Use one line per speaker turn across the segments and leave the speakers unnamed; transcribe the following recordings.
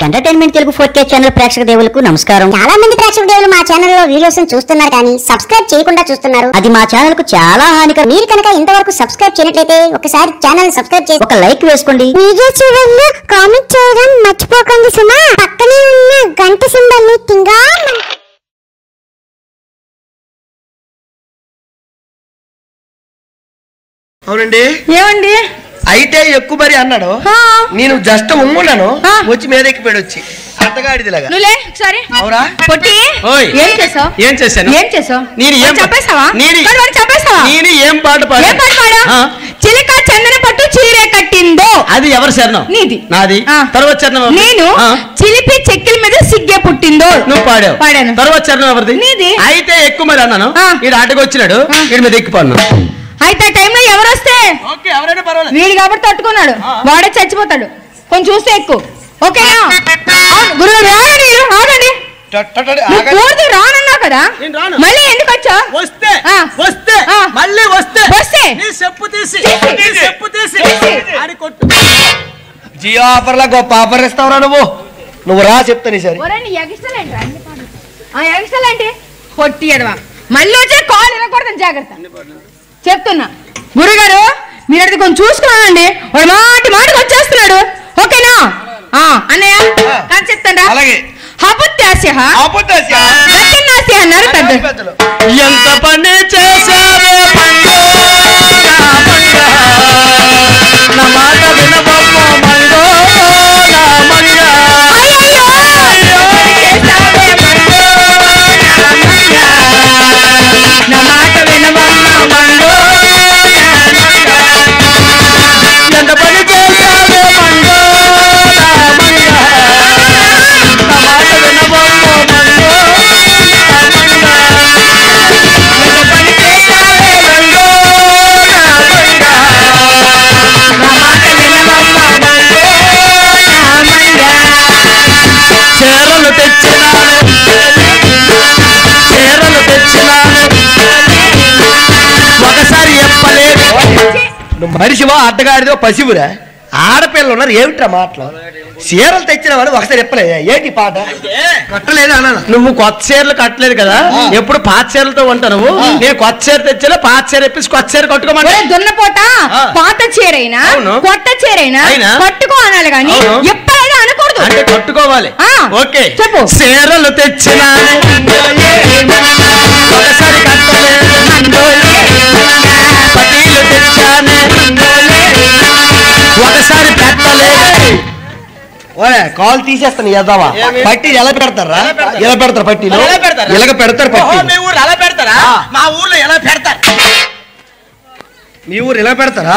Entertainment Telugu 4K channel ప్రేక్షక దేవులకు నమస్కారం.
చాలా మంది ప్రేక్షక దేవులు మా ఛానల్ లో వీడియోస్ చూస్తున్నారు కానీ సబ్స్క్రైబ్ చేయకుండా చూస్తున్నారు.
అది మా ఛానల్ కు చాలా హానికరం.
మీరు కనుక ఇంతవరకు సబ్స్క్రైబ్ చేయనట్లయితే ఒకసారి ఛానల్ సబ్స్క్రైబ్ చేసి
ఒక లైక్ వేసుకోండి.
వీడియో చివరిలో కామెంట్ చేయడం మర్చిపోకండి సుమా. పక్కనే ఉన్న గంట సింబల్ ని తింగా
అవునండి.
ఏమండి
అయితే ఎక్కువ మరి అన్నాడు. నేను జస్ట్ ఉమ్మున్నాను, వచ్చి మీద ఎక్కిపోయాడు వచ్చి అత్తగాడిదిలాగా.
నువ్వులే ఒకసారి.
అవురా
పొట్టి ఏం చేసావు?
ఏం చేశాను?
ఏం చేసావు?
నేను ఏం
చెప్పేసావా?
చెప్పేసావా? నేను ఏం పాట పాడా?
చిలక చందన పట్టు చీరే కట్టిందో.
అది ఎవరి శరణం? నీది. నాది. తర్వాత చరణం
నేను చిలిపి చెక్కిల మీద సిగ్గే పుట్టిందో.
నువ్వు పాడావు.
పాడాను.
తర్వాత చరణం ఎవరిది?
నీది.
అయితే ఎక్కువ మరి అన్నాను. వీడు ఆటకు వచ్చినాడు, వీడి మీద ఎక్కిపోను.
అయితే టైంలో ఎవరు వస్తే వీడు కాబట్టి తట్టుకున్నాడు, వాడే చచ్చిపోతాడు. కొంచెం చూస్తే ఎక్కువ. ఓకేనా? గురుగారు ఆగండి. రానన్నా కదా, మళ్ళీ ఎందుకు వచ్చా?
జియో ఆఫర్ లా గొప్ప ఆఫర్ ఇస్తావురా నువ్వు రా చెప్తాను ఈసారి.
ఎగస్ట్రాలేంటి పొట్టి ఎడవా, మళ్ళీ వచ్చే కాల్ వినకూడదు, జాగ్రత్త చెప్తున్నా. గురుగారు మీరు అడిగి కొంచెం చూసుకున్నానండి, వాడు మాటికి వచ్చేస్తున్నాడు. ఓకేనా అన్నయ్య? చెప్తాను అన్నారు పెద్దలు.
ఎంత పని చేశావే నా మాట వినబొమ్మ మంగో
నా మాట వినబొమ్మ మంగో.
ఎంత పని చేశావే మంగో నా మాట వినబొమ్మ మంగో. చీరలు తెచ్చినాను ఒకసారి చెప్పలేదు. నువ్వు మనిషివా అడ్డగాడిదో పసివురా? ఆడపిల్లలు ఉన్నారు ఏమిట్రా మాటలు? చీరలు తెచ్చిన వాడు ఒకసారి చెప్పలేదు. ఏంటి పాట కట్టలేదు అన్నాను. నువ్వు కొత్త చీరలు కట్టలేదు కదా, ఎప్పుడు పాత చీరలతో ఉంటా. నువ్వు నేను కొత్త చీర తెచ్చినా పాత చీర ఎప్పేసి కొత్త చీర కట్టుకోమంటే
దున్నపోట పాత చీరైనా కొత్త చీరైనా కట్టుకో అనాలి కానీ ఎప్పుడైనా అనకూడదు.
అంటే కట్టుకోవాలి. ఓకే
చెప్పు.
చీరలు తెచ్చినా ఒకసారి కట్టలేదు, పటీలు తెచ్చానే ఒకసారి పెట్టలేదు. కాల్ తీసేస్తాను ఎదావా. పట్టీలు ఎలా పెడతారా? ఎలా పెడతారు పట్టీలు? ఎలాగ పెడతారు పట్టీలు?
మా ఊర్లో ఎలా పెడతారు?
మీ ఊరు ఎలా పెడతారా?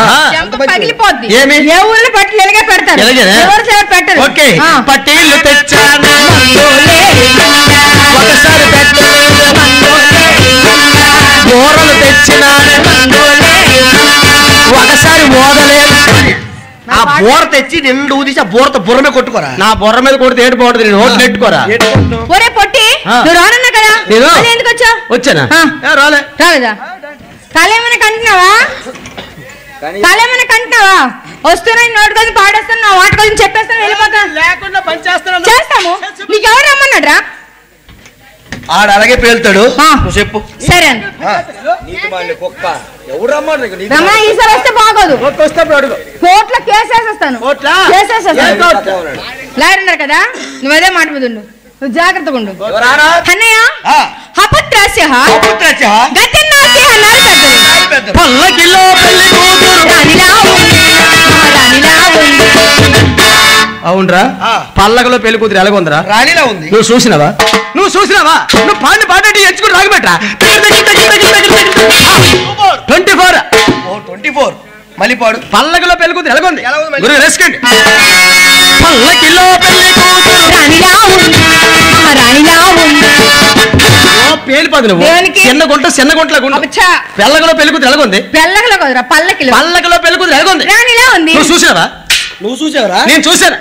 పగిలిపోద్ది.
ఏమి
ఏ ఊర్లో పట్టీలు ఎలాగే పెడతారు, పెట్టరు.
ఓకే పట్టీలు తెచ్చాను ఒకసారి పెట్టలేదు, బోరలు తెచ్చినాను ఒకసారి ఓదలేదు. ఆ బోర తెచ్చి నిండు ఊదిసి ఆ బోరతో బుర్ర కొట్టుకోరా. నా బుర్ర మీద కొడితే ఏడు బాగుంటుంది. నేను ఓట్లు నెట్టుకోరా.
ఒరే పొట్టి నువ్వు రానన్నా కదా, ఎందుకు వచ్చా?
వచ్చానా?
రాలేదా? కాలేమన్నా కంటున్నావా? కాలేమన్నా కంటున్నావా? వస్తున్నాయి నోటి కోసం పాడేస్తాను, నా వాటి కోసం చెప్పేస్తాను, వెళ్ళిపోతాను.
లేకుండా పని చేస్తాను.
చేస్తాము. నీకెవరు రమ్మన్నాడు రా?
ఆడ అలాగే పేలుతాడు. నువ్వు చెప్పు.
సరే రమణ ఈసారి వస్తే బాగోదు. కోర్టులో కేసేసేస్తాను. లాయర్ ఉన్నారు కదా, నువ్వేదే మాట మీద ఉండు, నువ్వు జాగ్రత్తగా ఉండు. అన్నయ్య హపత్రాస్య గతిన్నాస్య అన్నారు పెద్దలు.
పల్లకిలో పెళ్లి కూతురు
రాణిలా ఉంది, రాణిలా ఉంది.
అవునరా? పల్లకలో పెళ్లి కూతురు ఎలాగొందరా? రాణిలా ఉంది. నువ్వు చూసినావా? నువ్వు పాడిన పాట ఎంచుకుని రాగబెట్టరా. 24 మళ్ళీ పాడు. పల్లకిలో పెళ్లి కూతురు ఎలాగొంది? రెస్కండి. పల్లకిలో పెళ్లి కూతురు
రాణిలా ఉంది, రాణిలా ఉంది.
పేలిపోదు నువ్వు. చిన్న గుంట పెళ్ళగలో పెళ్లి కూతురు ఎలాగొంది?
పెళ్ళగలో కదరా, పల్లకిలో
పెళ్లి కూతురు ఎలాగొంది?
రాణిలా ఉంది.
నువ్వు చూసావా? నేను చూసాను.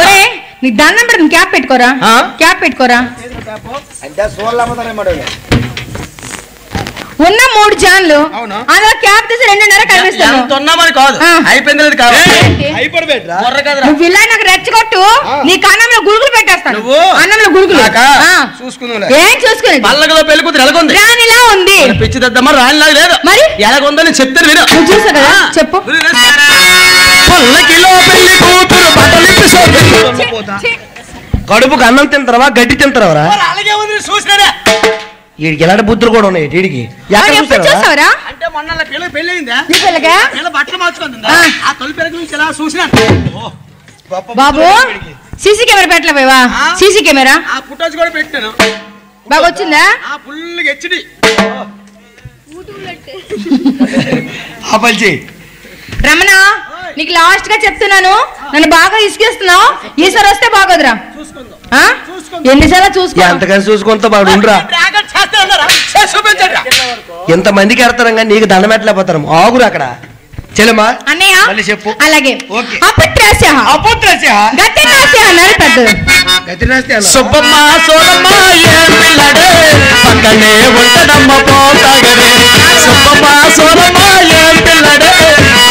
ఒరే నీ దండం పెడతాను, క్యాప్ పెట్టుకోరా, క్యాప్ పెట్టుకోరా. ఉన్న 3 జాన్లు
అవును.
అందులో క్యాప్ తీసి 2.5 కనిపిస్తాను
ఎంత ఉన్నామని కాదు
ఆ.
అయిపోయింది కాదు
ఏంటి?
అయిపోబెట్రా
బుర్ర కదరా
నువ్వు ఇలా నాకు రెచ్చగొట్టు నీ కన్నంలో గురుగులు పెట్టేస్తాను
నువ్వు
అన్నంలో గురుగులు ఆ.
చూసుకుందా
ఏం చూసుకునేది
పల్లకలో పెళ్లి కూతురు ఎలాగుంది
రానిలా ఉంది
పిచ్చి దద్దమ్మ రానిలాగా లేదు
మరి?
ఎలాగుందని చెప్తాను విను
నువ్వు చూసావు కదా చెప్పు
పల్లకిలో పెళ్లి కూతురు బట్టలిప్పి
ఛీ,
కడుపుకు అన్నం తింటారా గడ్డి తింటారా
అలాగే ఉంది చూసినారా
వీడికి ఎలాంటి బుద్ధులు కూడా ఉన్నాయి వీడికి
మరి ఎప్పుడు చూసావురా
అంటే మొన్న పిల్ల పెళ్లి అయిందా
నీ పిల్లగా
పిల్ల బట్టలు మార్చుకుంటుందా
ఆ.
ఆ తొలి పెరుగు నుంచి ఎలా చూసినాను
బాబు సీసీ కెమెరా పెట్టలేవా
ఆ.
సీసీ కెమెరా
ఆ ఫుటేజ్ కూడా పెట్టాను
బాగా వచ్చిందా
ఆ ఫుల్ హెచ్డి
ఆ పలిచి
రమణ నీకు లాస్ట్ గా చెప్తున్నాను నన్ను బాగా ఇసుకేస్తున్నావు ఈసారి వస్తే బాగోదురా
చూసుకుందాం
ఆ? ఎన్నిసార్లు చూసుకో
ఎంతకని చూసుకుంటా బాడు ఉండరా
డ్రాగన్ చేస్తానన్నారా చూపించండి
ఎంతమందికి ఎడతారం కానీ నీకు దండం పెట్టలేకపోతారు ఆగురు అక్కడ చెల్లెమ్మా
అన్నయ్య
మళ్ళీ చెప్పు.
అలాగే
ఓకే.
అపత్రాస్య గతినాస్య అన్నారు పెద్దలు
సుబ్బమ్మ సోదమ్మ ఏ పిల్లడే పక్కనే ఉంటదమ్మ పోతాగరే సుబ్బమ్మ సోదమ్మ ఏ పిల్లడే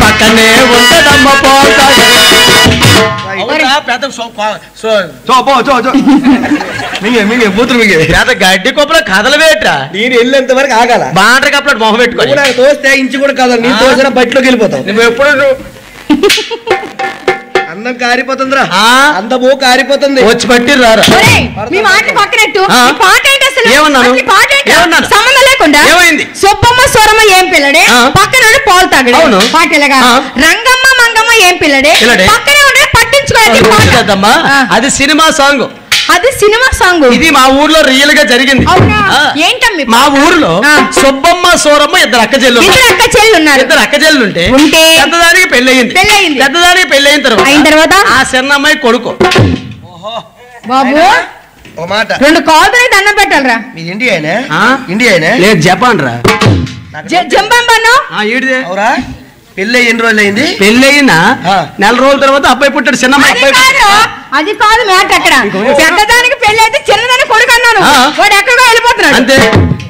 పక్కనే ఉంటదమ్మ పోతాగరే
బూతులు మింగే
పెద్ద గడ్డి కొప్పల కథలు వేట్రా
నేను వెళ్ళేంత వరకు ఆగాల
బాండ్ర కప్పల మొహం పెట్టుకో
నువ్వు నాకు తోస్తే ఇంచు కూడా కాదు నీ తోసిన బయటలోకి వెళ్ళిపోతావు
నువ్వు ఎప్పుడు
అందం కారిపోతుందిరా
ఆ?
అందము కారిపోతుంది
వచ్చి పట్టి రారా
ఒరేయ్, మీ మాట పక్కనట్టు
ఆ?
ఈ పాట ఏంటి అసలు
ఏమన్నాను?
అసలు ఈ పాట ఏంటి?
ఏమన్నాను?
సంబంధం లేకుండా
ఏమైంది?
సుబ్బమ్మ సోరమ్మ ఏం పిల్లడే
ఆ?
పక్కన ఉండి పాలు తాగడే
అవును.
పాట ఇలాగా
ఆ?
రంగమ్మ మంగమ్మ ఏం పిల్లడే
పిల్లడే.
పక్కనే ఉండి పట్టించుకోవాలి
కదమ్మా అది సినిమా సాంగ్
అది సినిమా సాంగ్
ఇది మా ఊర్లో రియల్ గా జరిగింది
అవునా
ఆ.
ఏంటమ్మి
మా ఊర్లో
ఆ.
సుబ్బమ్మ సోరమ్మ ఇద్దరు అక్క చెల్లు
ఇద్దరు అక్క చెల్లి ఉన్నారు
ఇద్దరు అక్క చెల్లు ఉంటే
ఉంటే
పెద్దదానికి పెళ్ళయింది
పెళ్ళయింది.
పెద్దదానికి పెళ్ళయిన
అయిన తర్వాత?
ఆ చిన్నమ్మాయి కొడుకు
బాబు
ఓ మాట
2 కాల్తోనే దండం పెట్టాలరా
మీది ఇండియా అయినా
ఆ?
ఇండియా అయినా
లేదు జపాన్ రా
జంబంబన్ను
ఈడిదే
అవురా పెళ్ళి ఎన్ని రోజులు అయింది
పెళ్ళయినా
ఆ.
4 రోజుల తర్వాత అబ్బాయి పుట్టాడు చిన్నమ్మాయి
అది
అబ్బాయి
కాదు అది కాదు మ్యాట్ అక్కడ పెద్దదానికి పెళ్లి అయితే చిన్నదానికి కొడుకు అన్నాను
ఆ.
వాడు ఎక్కడికో వెళ్ళిపోతున్నాడు
అంతే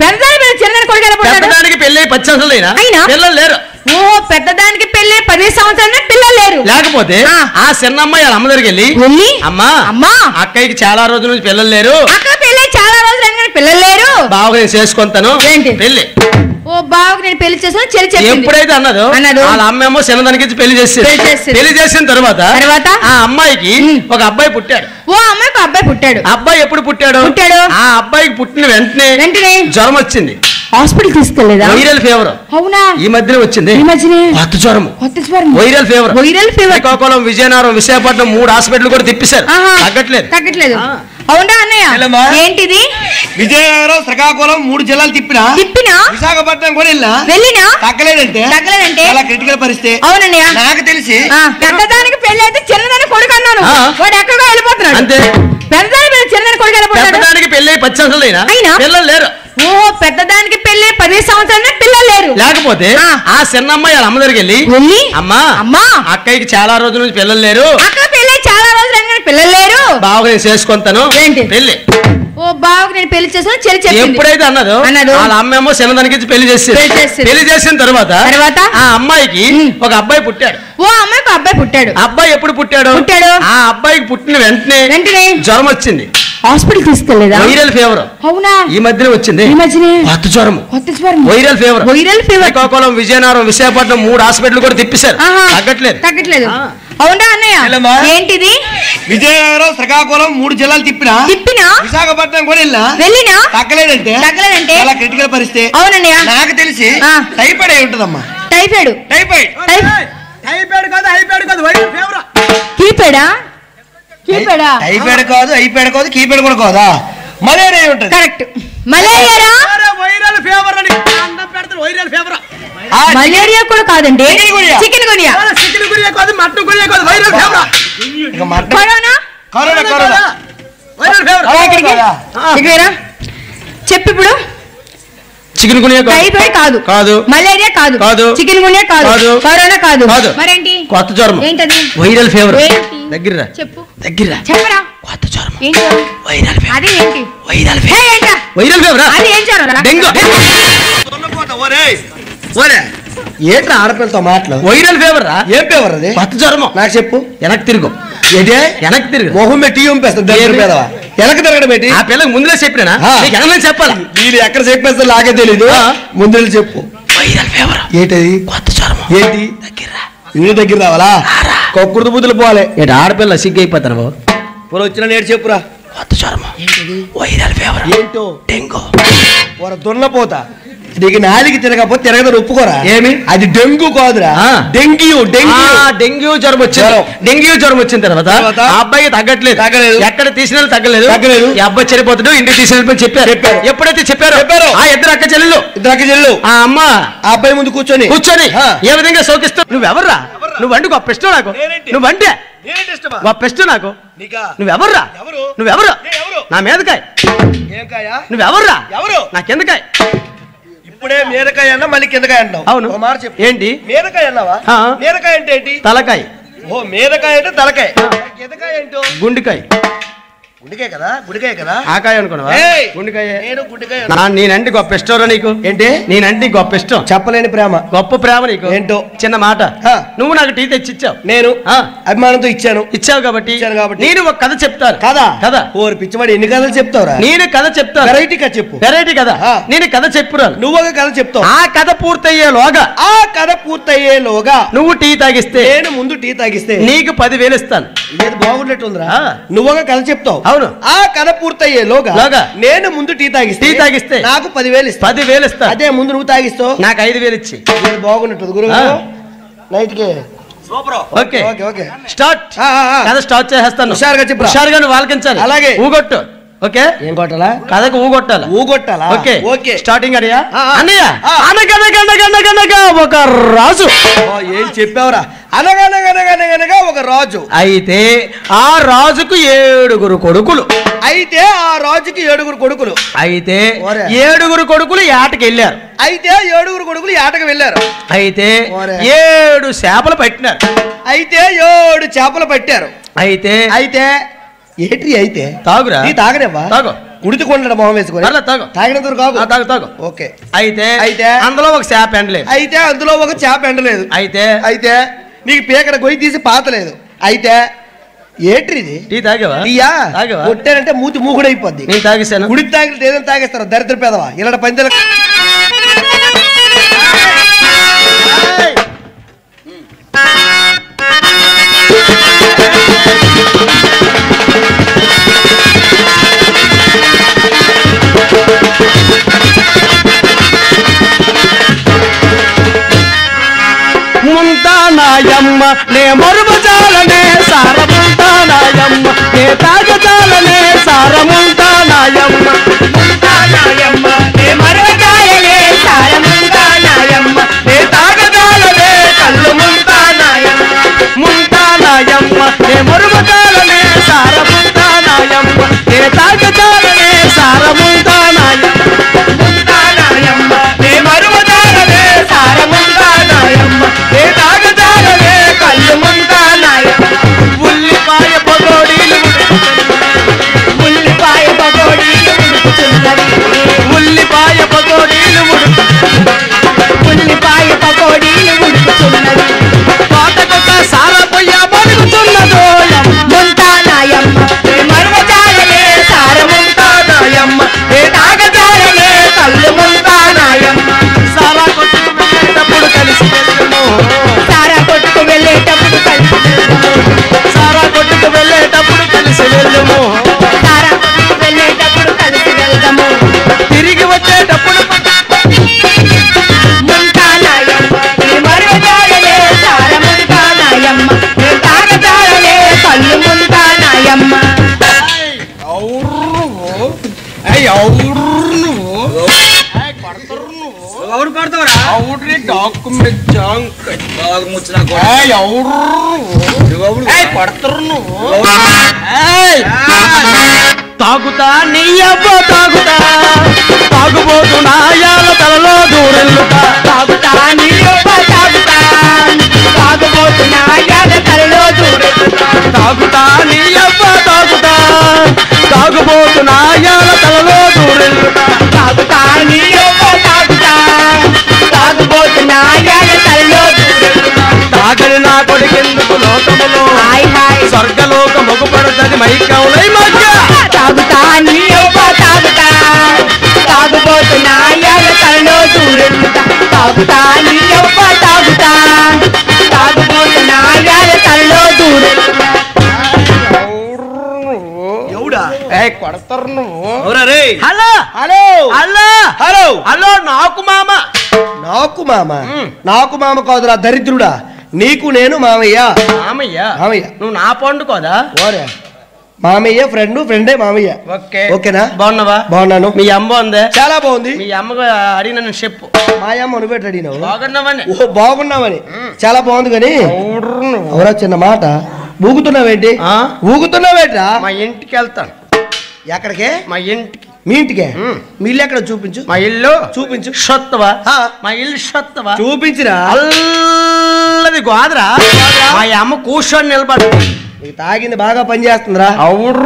పెద్దదానికి పెళ్లి చిన్నదానికి కొడుకు వెళ్ళిపోతాడు
పెద్దదానికి పెళ్ళి 10 సంవత్సరాలైనా
అయినా?
పిల్లలు లేరు
ఓ పెద్దదానికి పెళ్లి 10 సంవత్సరాలు పిల్లలు లేరు
లేకపోతే
ఆ.
ఆ చిన్నమ్మాయి వాళ్ళ అమ్మ దగ్గరికి వెళ్ళి
వెళ్ళి
అమ్మా
అమ్మా
అక్కయ్యకి చాలా రోజుల నుంచి పిల్లలు లేరు
అక్కడ పెళ్లి చాలా రోజులు అయిన పిల్లలు లేరు
బాగా నేను చేసుకుంటాను
ఏంటి?
పెళ్లి
ఓ బాబు నేను పెళ్లి చేసాను చెల్లి చెప్పింది
ఎప్పుడైతే అన్నదో
అన్నదో.
వాళ్ళ అమ్మేమో చిన్నదానికి పెళ్లి చేసేది
పెళ్లి చేసేది.
పెళ్లి చేసిన తర్వాత
తర్వాత?
ఆ అమ్మాయికి ఒక అబ్బాయి పుట్టాడు
ఓ అమ్మాయికి అబ్బాయి పుట్టాడు
ఆ అబ్బాయి ఎప్పుడు పుట్టాడు
పుట్టాడు.
ఆ అబ్బాయికి పుట్టిన వెంటనే
వెంటనే
జ్వరం వచ్చింది
హాస్పిటల్ తీసుకెళ్లేదా
వైరల్ ఫీవర్
అవునా
ఈ మధ్యనే వచ్చింది
ఈ మధ్యనే
కొత్త జ్వరం
కొత్త జ్వరం
viral fever
viral fever
Srikakulam Vizianagaram Visakhapatnam 3 hospital కూడా తిప్పిస్తారు
ఆహా.
తగ్గట్లేదు
తగ్గట్లేదు
ఆ.
అవునా అన్నయ్య
చెల్లెమ్మా.
ఏంటిది
విజయనగరం శ్రీకాకుళం 3 జిల్లాలు తిప్పినా
తిప్పినా
విశాఖపట్నం కూడా వెళ్ళినా
వెళ్ళినా
తగ్గలేదంటే
తగ్గలేదంటే?
చాలా క్రిటికల్ పరిస్థితి
అవునన్నయ్య
నాకు తెలిసి
ఆ, పెద్దదానికి పెళ్లి అయితే చిన్నదానికి కొడుకు అన్నాను
ఆ.
వాడు ఎక్కడికో వెళ్ళిపోతున్నాడు
అంతే
పెద్దదానికి పెళ్లి చిన్నదానికి కొడుకు వెళ్ళిపోతాడు
పెద్దదానికి పెళ్లి 10 సంవత్సరాలైనా
అయినా?
పిల్లలు లేరు
ఓ పెద్దదానికి పెళ్లి 10 సంవత్సరాలు పిల్లలు లేరు
లేకపోతే
ఆ.
ఆ చిన్నమ్మాయి వాళ్ళ అమ్మ దగ్గరికి వెళ్ళి
వెళ్ళి
అమ్మా
అమ్మా
అక్కయ్యకి చాలా రోజుల నుంచి పిల్లలు లేరు
అక్కడ పెళ్లి చాలా రోజులు అయిన పిల్లలు లేరు
బాగా నేను చేసుకుంటాను
ఏంటి?
పెళ్లి
ఓ బాబు నేను పెళ్లి చేసాను చెల్లి చెప్పింది
ఎప్పుడైతే అన్నదో
అన్నదో.
వాళ్ళ అమ్మేమో చిన్నదానికి పెళ్లి చేసేది
పెళ్లి చేసేది.
పెళ్లి చేసిన తర్వాత
తర్వాత?
ఆ అమ్మాయికి ఒక అబ్బాయి పుట్టాడు
ఓ అమ్మాయికి అబ్బాయి పుట్టాడు
ఆ అబ్బాయి ఎప్పుడు పుట్టాడు
పుట్టాడు.
ఆ అబ్బాయికి పుట్టిన వెంటనే
వెంటనే
జ్వరం వచ్చింది
హాస్పిటల్ తీసుకెళ్లేదా
వైరల్ ఫీవర్
అవునా
ఈ మధ్యనే వచ్చింది
ఈ మధ్యనే
కొత్త జ్వరం
కొత్త జ్వరం
viral fever
viral fever
Srikakulam Vizianagaram Visakhapatnam 3 hospital కూడా తిప్పిస్తారు
ఆహా.
తగ్గట్లేదు
తగ్గట్లేదు
ఆ.
అవునా అన్నయ్య
చెల్లెమ్మా.
ఏంటిది
విజయనగరం శ్రీకాకుళం 3 జిల్లాలు తిప్పినా
తిప్పినా
విశాఖపట్నం కూడా వెళ్ళినా
వెళ్ళినా
తగ్గలేదంటే
తగ్గలేదంటే?
చాలా క్రిటికల్ పరిస్థితి
అవునన్నయ్య
నాకు తెలిసి
ఆ.
టైఫాయిడ్ అయి ఉంటదమ్మా
టైఫాయిడ్
టైఫాయిడ్
అయిపోయాడు కాదు వైరల్ ఫీవర్
కీపెడా కీపెడా
టైఫాయిడ్ కాదు అయిపోయాడు కాదు కీపాడు కూడా కాదా మలేరియా అయి ఉంటది
కరెక్ట్ మలేరియా
వైరల్ ఫీవర్ అని అన్నం పెడతారు వైరల్ ఫీవర్
ఆ,
మలేరియా కూడా కాదండి
చికెన్
చికెన్ గునియా
చికెన్ గురియా కాదు మటన్ గురియా కాదు వైరల్ ఫీవర్
ఇక mutton
corona
corona corona
viral fever
corona
ఇక్కడికి.
కాదా?
ఇక్కడేరా చెప్పు ఇప్పుడు
చికెన్ గురియా
టైఫాయిడ్ కాదు
కాదు
మలేరియా కాదు
కాదు.
చికెన్ గునియా కాదు
కాదు.
కరోనా కాదు
కాదు.
మరేంటి
కొత్త జ్వరం
ఏంటది
వైరల్ ఫీవర్
ఏంటి?
దగ్గర
చెప్పు
దగ్గర
చెప్పరా
కొత్త జ్వరం
ఏంటి
వైరల్ ఫీవర్
అది ఏంటి
వైరల్
హే, ఏంటా
వైరల్ ఫీవర్
అది ఏం జ్వరం రా?
డెంగ్యూ
దున్నపోత ఓరే ఏంట్రా ఆడపిల్లతో మాటలు?
వైరల్ ఫీవర్ రా.
ఏం ఫీవర్ అది?
కొత్త జ్వరము.
నాకు చెప్పు.
వెనక్కి తిరుగు.
ఏదే
వెనక్కి తిరుగు.
మొహం పెట్టి ఉంపేస్తుంది పేదవా. వెనక్కి తిరగడం పెట్టి
ఆ పిల్లకి ముందులే చెప్పినా వెనక చెప్పాలా?
వీళ్ళు ఎక్కడ చెప్పేస్తే నాకే తెలీదు. ముందు చెప్పు.
Viral fever.
ఏంటది?
కొత్త జ్వరము.
ఏంటి? వీళ్ళ దగ్గర రావాలా? కొక్కుడు బుద్ధులు పోవాలి.
ఏంటి ఆడపిల్ల సిగ్గైపోతాను బాబు.
పొర వచ్చిన నేడు చెప్పురా.
కొత్త జ్వరము. Viral fever.
ఏంటో?
డెంగు.
పొర దున్నపోతా. నీకు నాలికి తిరగకపోతే తిరగదు ఒప్పుకోరా.
ఏమి? అది
డెంగ్యూ కాదురా, డెంగ్యూ.
డెంగ్యూ జ్వరం వచ్చింది. డెంగ్యూ జ్వరం వచ్చిన తర్వాత ఆ అబ్బాయికి తగ్గట్లేదు. ఎక్కడ తీసిన తగ్గలేదు. ఈ అబ్బాయి చనిపోతాడు, ఇంటికి తీసిన చెప్పారు. ఎప్పుడైతే చెప్పారు ఆ ఇద్దరు అక్క చెల్లెలు ఆ అమ్మ ఆ అబ్బాయి ముందు కూర్చొని ఏ విధంగా శోకిస్తావు? నువ్వెవర్రా? నువ్వు వండి గొప్ప ఇష్టం నాకు. నువ్వంటే గొప్ప ఇష్టం నాకు. నువ్వెవర్రా? నువ్వెవరు? నా మీదకాయ. నువ్వెవర్రా? నాకెందుకాయ?
ఇప్పుడే మీరకాయ అన్నా మళ్ళీ కిందకాయ అంటావు.
అవును.
మాట చెప్పు.
ఏంటి
మీరకాయ అన్నావా? మీరకాయ అంటే ఏంటి?
తలకాయ.
ఓ మీరకాయ అంటే తలకాయ. కిందకాయ ఏంటో?
గుండికాయ.
గుండికాయ కదా? గుడికాయ కదా?
ఆకాయ అనుకున్నావా? గుండికాయ.
నేను గుండికాయ.
నేనంటే గొప్ప ఇష్టం నీకు. ఏంటి? నేనంటే గొప్ప ఇష్టం.
చెప్పలేని ప్రేమ.
గొప్ప ప్రేమ నీకు.
ఏంటో?
చిన్న మాట. నువ్వు నాకు టీ తెచ్చిచ్చావు.
నేను అభిమానంతో ఇచ్చావు
కాబట్టి నేను ఒక కథ చెప్తాను.
కదా ఓరి పిచ్చివాడు ఎన్ని కథలు చెప్తావురా?
నేను కథ చెప్తాను.
వెరైటీ కథ చెప్పు.
వెరైటీ కదా? నేను కథ చెప్పురాను.
నువ్వు ఒక కథ చెప్తావు.
ఆ కథ పూర్తయ్యేలోగా నువ్వు టీ తాగిస్తే, నేను ముందు టీ తాగిస్తే నీకు 10,000 ఇస్తాను.
ఏది బాగున్నట్టుందిరా? నువ్వు ఒక కథ చెప్తావు.
అవును.
ఆ కథ పూర్తయ్యేలోగా నేను ముందు టీ తాగిస్తే నాకు 10,000 ఇస్తా. అదే ముందు నువ్వు తాగిస్తావు, నాకు 5,000 ఇచ్చి. బాగున్నట్టు గురువు. నైట్ కి ఓకే ఓకే స్టార్ట్. కథ స్టార్ట్ చేసేస్తాను. హుషారుగా చెప్పు. హుషారుగా నువ్వు ఆలకించాలి. అలాగే ఊగొట్టు. ఓకే. ఏం కొట్టాలా? కథకు ఊగొట్టాలా? ఓకే ఓకే స్టార్టింగ్ అన్నయ్య. అనగనగనగనగనగా ఒక రాజు. ఏం చెప్పావురా? అనగనగనగనగనగా ఒక రాజు. అయితే ఆ రాజుకు 7 కొడుకులు. అయితే 7 కొడుకులు. అయితే 7 కొడుకులు ఏటకి వెళ్ళారు. అయితే 7 చేపలు పట్టినారు. అయితే ఏంటి? అయితే తాగురా. తాగడేవా? తాగు. ఉడితి కొండ మొహం వేసుకొని తాగినందుకు తాగు. ఓకే. అయితే అందులో ఒక చేప ఎండలేదు. అయితే నీకు పీకడ గొయ్యి తీసి పాతలేదు. అయితే ఏంటి ఇది? టీ తాగవా? కొట్టానంటే మూతి మూగుడైపోద్ది. నేను తాగేసాను. ఉడికి తాగితే ఏదైనా తాగేస్తారు దరిద్ర పేదవా. ఇలా పందెల ముంతానాయమ్మ నే మరుమజాలనే సారముంతానాయమ్మ నే తాగజాలనే సారముంతానాయమ్మ. ముంతానాయమ్మ నే మరుమజాలనే సారముంతానాయమ్మ నే తాగజాలనే కళ్ళు ముంతానాయమ్మ. ముంతానాయమ్మ నే మరుమజాలనే సారముంతానాయమ్మ నే తాగజాలనే సారముంతానాయమ్మ. ముంతానాయమ్మ నే మరుమజాలనే సారముంతానాయమ్మ నే తాగజాలనే కళ్ళు ముంతానాయమ్మ. ఉల్లిపాయ పకోడీలు ఉడుకుతున్నది. పాతకొక సారా పొయ్య మరుగుతున్నదో ముంతానాయమ్మ నే మరుమజాలనే సారముంతానాయమ్మ నే తాగజాలనే కళ్ళు ముంతానాయమ్మ. సారా కొట్టుకు వెళ్ళేటప్పుడు కలిసి వెళ్తాము. సారా కొట్టుకు వెళ్ళేటప్పుడు కలిసి వెళ్దాము. తిరిగి వచ్చేటప్పుడు ముంతానాయమ్మ నే మరుమజాలనే సారముంతానాయమ్మ నే తాగజాలనే కళ్ళు ముంతానాయమ్మ. ఎవరు పడతావరా? తాగుతా నీయవ్వ తాగుతా, తాగుబోతు నాయాల తలలో దూరెల్లుతా. తాగుతా నీయవ్వ తాగుతా, తాగుబోతు నాయాల తలలో దూరెల్లుతా. తాగుతా నీయవ్వ తాగుతా, తాగుబోతు నాయాల తలలో దూరెల్లుతా. తాగుతా నీయవ్వ తాగుతా,
నాకెందుకు లోకములో
హాయ్ హాయ్
స్వర్గలోక మొగపడుతుంది మైకములై మధ్య
తాగుతా నీ అవ్వ తాగుతా తాగుబోతున్నా యాల తలలో దూరెత్తుతా తాగుతా నీ అవ్వ తాగుతా తాగుబోతున్నా యాల తలలో దూరెత్తుతా
ఎవడా
కొడతారు నువ్వు
hello hello
hello
hello
hello నాకు మామ
నాకు మామ కాదురా దరిద్రుడా నీకు నేను మామయ్య
మామయ్య
మామయ్య
నువ్వు నా పండు కదా
ఓరే మామయ్య ఫ్రెండే మామయ్య
ఓకే
ఓకేనా
బాగున్నావా
బాగున్నాను
మీ అమ్మ ఉందే
చాలా బాగుంది
మీ అమ్మగా అడిగిన నన్ను చెప్పు
మా అమ్మ నువ్వే అడిగినావు
బాగున్నావని
ఓ బాగున్నావని చాలా బాగుంది కానీ ఎవరా చిన్న మాట ఊగుతున్నావేంటి ఊగుతున్నావేంట్రా
మా ఇంటికి వెళ్తాను
ఎక్కడికే
మా ఇంటికి
మీ ఇంటికే మీ ఇల్లు ఎక్కడ చూపించు
మా ఇల్లు
చూపించు
షొత్తవా
ఆ.
మా ఇల్లు షొత్తవా
చూపించిరా
అల్లది గోదరా మా అమ్మ కూర్చొని నిలబడి
నీకు తాగింది బాగా పనిచేస్తుందిరా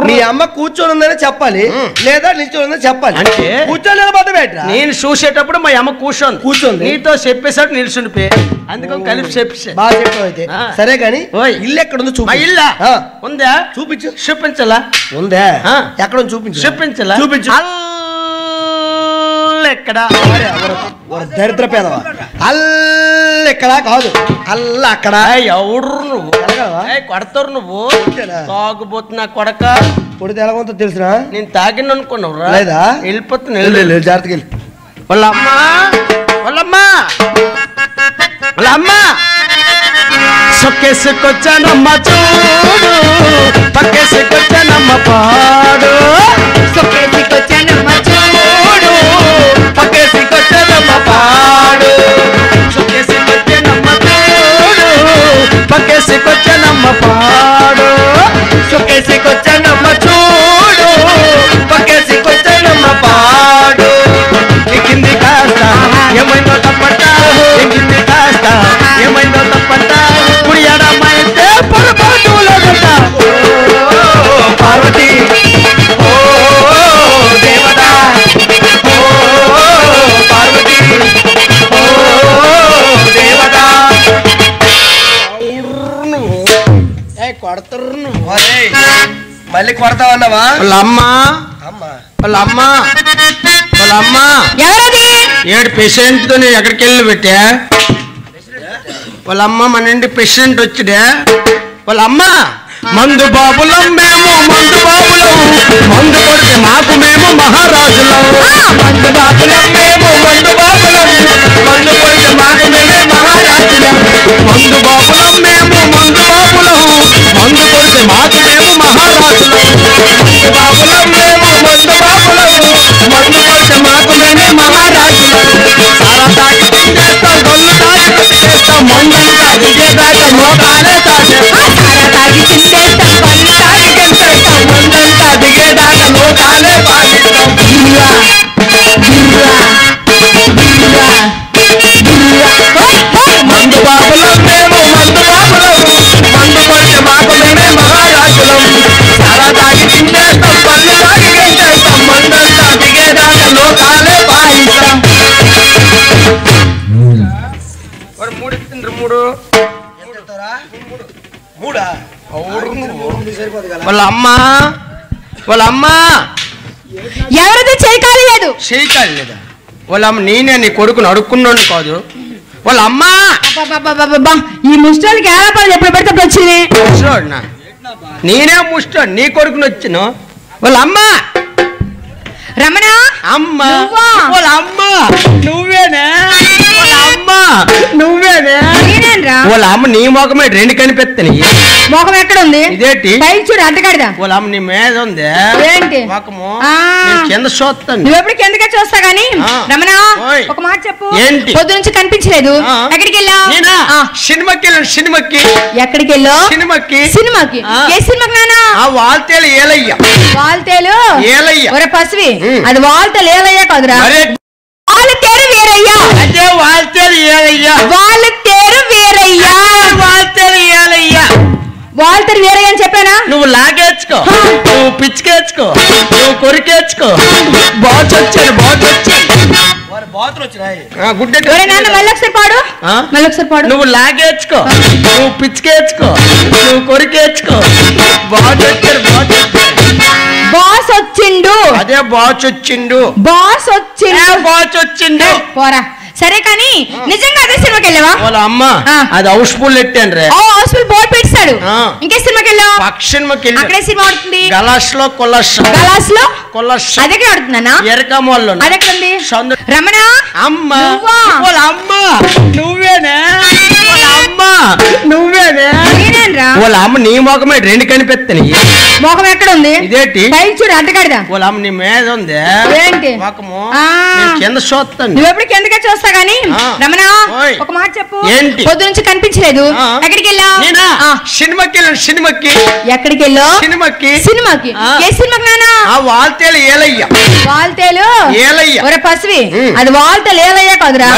నీ అమ్మ కూర్చొని ఉందని చెప్పాలి లేదా నిల్చొని ఉందని చెప్పాలి
అంటే?
కూర్చొని నిలబడబెట్రా
నేను చూసేటప్పుడు మా అమ్మ కూర్చొని
కూర్చోంది.
నీతో చెప్పేసాడు నిల్చుండిపోయి అందుకని కలిపి చెప్పేసా
బాగా చెప్పావు అయితే
ఆ.
సరే గాని
ఓయ్.
ఇల్లు ఎక్కడ ఉందో
మా
చూపించు
ఇల్లా
ఆ.
ఉందా
చూపించు
చూపించలా
ఉందే
ఆ.
ఎక్కడ ఉందో చూపించు
చూపించలా
చూపించు
ఎక్కడ
అరే, ఒక దరిద్ర పేదవా ఎక్కడా కాదు అల్ల అక్కడ
ఎవడు నువ్వు
ఎలగలవా?
కొడతారు నువ్వు
కొట్టేనా?
తాగుబోతున్నా కొడక
పొడితే ఎలాగొంతో తెలుసునా
నేను తాగిన అనుకున్నావు
లేదా?
వెళ్ళిపోతున్నా
జాగ్రత్తగా వెళ్ళి
వాళ్ళమ్మ వాళ్ళమ్మ వాళ్ళమ్మ సొక్కేసుకొచ్చానమ్మ చూడు పక్కేసుకొచ్చానమ్మ పాడు
సొక్కేసికొచ్చానమ్మ చూడు
పక్కేసుకొచ్చానమ్మ పాడు సొక్కేసుకొచ్చానమ్మ చూడు పక్కేసుకొచ్చానమ్మ పాడు సొక్కేసుకొచ్చానమ్మ చూడు పక్కేసుకొచ్చానమ్మ పాడు ఎక్కింది కాస్త ఏమైందో తప్పట ఎక్కింది కాస్త ఏమైందో తప్పట కుడి ఎడమైతే పొరపాటులట పార్వతి ఓ దేవత ఓ పార్వతి ఓ దేవత కొడతారు నువ్వు
మళ్ళీ కొడతావన్నావా
వాళ్ళ అమ్మ
అమ్మ
వాళ్ళ అమ్మ వాళ్ళ అమ్మ
ఎవరది
ఏడు పేషెంట్ తో నేను ఎక్కడికి వెళ్ళి పెట్టా వాళ్ళ అమ్మ మన ఇంటి పేషెంట్ వచ్చిడే వాళ్ళ అమ్మ మందు బాబులం మేము మందు బాబులం మందు కొడితే మాకు మేము మహారాజులం మందు బాబులం మేము మందు బాబులం మందు కొడితే మాకు మేమే మహారాజులం మందు బాబులం మేము మందు బాబులం మందు కొడితే మాకు మేము మహారాజులం మందు బాబులం మేము మందు బాబులం మందు కొడితే మాకు మేమే మహారాజులం సారా తాగి తింగేస్తాం గొల్లు తాగి తింగేస్తాం మందంతా దిగేదాకా మోకాలే తాగేస్తాం సారా తాగి తింగేస్తాం గొల్లు తాగి తింగేస్తాం మందంతా దిగేదాకా మోకాలే పాగిస్తాం గిర్రా గిర్రా గిర్రా మందు బాబులం మేము మందు బాబులం మందు కొడితే మాకు మేమే మహారాజులం సారా తాగి తింగేస్తాం గొల్లు తాగి తింగేస్తాం మందంతా దిగేదాకా లోకాలే పాగిస్తాం మూడు ఎత్తుండ్రు మూడు
మూడా
వాళ్ళ అమ్మ వాళ్ళ అమ్మ
ఎవరిది చేయకాలి లేదు
చేయకాలి లేదా వాళ్ళ అమ్మ నేనే నీ కొడుకుని అడుక్కున్నాను కాదు వాళ్ళ అమ్మ
అబ్బబ్బబ్బబ్బబ్బా, ఈ ముస్టోళ్ళకి ఏడాపాలు ఎప్పుడు పెడితే అప్పుడు వచ్చింది
ముష్టోడ్నా నేనే ముష్టోడు నీ కొడుకుని వచ్చిన వాళ్ళ అమ్మ
రమణ
అమ్మ
నువ్వా?
వాళ్ళ అమ్మ నువ్వేనా వాళ్ళ అమ్మ నువ్వేనా
నేనేనరా
వాళ్ళ అమ్మ నీ మొఖమే రెండు కనిపెత్తని
మొఖం ఎక్కడ ఉంది
ఇదేంటి
పైకి చూడు అడ్డగాడిదా
వాళ్ళ అమ్మ నీ మీద ఉంది
ఏంటి?
మొఖము
ఆ.
నేను కింద చూస్తాను
నువ్వెప్పుడు కిందకే చూస్తా గానీ
ఆ.
రమణ
ఓయ్.
ఒక మాట చెప్పు
ఏంటి?
పొద్దు నుంచి కనిపించలేదు
ఆ.
ఎక్కడికి వెళ్ళావు
నేనా
ఆ.
సినిమాకి వెళ్ళాను సినిమాకి
ఎక్కడికి వెళ్ళావు
సినిమాకి
సినిమాకి
ఆ.
ఏ సినిమాకి నానా
ఆ వాల్తేలు ఏలయ్య
వాల్తేలు
ఏలయ్య
ఒరే పసివి
ఉమ్.
అది వాల్తేలు ఏలయ్యా కాదురా
అరే
వాల్తేరు వీరయ్యా
అదే వాల్తేలు ఏలయ్య
వాల్తేరు వీరయ్యా
వాల్తేలు ఏలయ్య
వాల్తేరు వీరయ్య అని చెప్పానా
నువ్వు లాగేచ్చుకో నువ్వు పిచ్చికేచ్చుకో నువ్వు కొరికేచ్చుకో బాచొచ్చాను బాచొచ్చాను
బాతులు వచ్చినాయి
ఒరే నాన్న మళ్ళీ ఒకసారి పాడు మళ్ళీ ఒకసారి పాడు
నువ్వు లాగేచ్చుకో నువ్వు పిచ్చికేచ్చుకో నువ్వు కొరికేచ్చుకో బాస్ వచ్చారు
బాస్ వచ్చిండు
అదే బాస్ వచ్చిండు
బాస్ వచ్చిండు
బాస్ వచ్చిండు
పోరా సరే కానీ నిజంగా అదే సినిమాకి వెళ్ళావా
వాళ్ళ అమ్మ అది హౌస్ఫుల్ ఎట్టాను రే
హౌస్ఫుల్ బోర్డు పెట్టాడు ఇంకే సినిమాకి వెళ్ళావా
పక్షికి
అక్కడే సినిమా ఆడుతుంది
గలాస్ లో కొల్లస్
అదే ఆడుతున్నానా
ఎరకమోళ్ళు
అదెక్కడ ఉంది రమణ
అమ్మ వాళ్ళ అమ్మ నువ్వేనా వాళ్ళ అమ్మ నువ్వేనా వాళ్ళ అమ్మ నీ మొఖమే రెండు కనిపెత్తని
మొఖం ఎక్కడ ఉంది
ఇదేంటి
చూడు అడ్డగాడిదా
వాళ్ళ అమ్మ నీ మీద ఉంది
ఏంటి
మొఖము కింద చూస్తాను
నువ్వు ఎప్పుడు కిందకే చూస్తా గానీ రమణ ఒక మాట చెప్పు
ఏంటి
పొద్దు నుంచి కనిపించలేదు ఎక్కడికి వెళ్ళావు
సినిమాకి వెళ్ళాను సినిమాకి
ఎక్కడికి వెళ్ళావు
సినిమాకి
సినిమాకి ఏ సినిమాకి నానా
వాల్తేలు ఏలయ్య
వాల్తేలు
ఏలయ్య
ఒరే పసివి అది వాల్తేలు ఏలయ్య కాదురా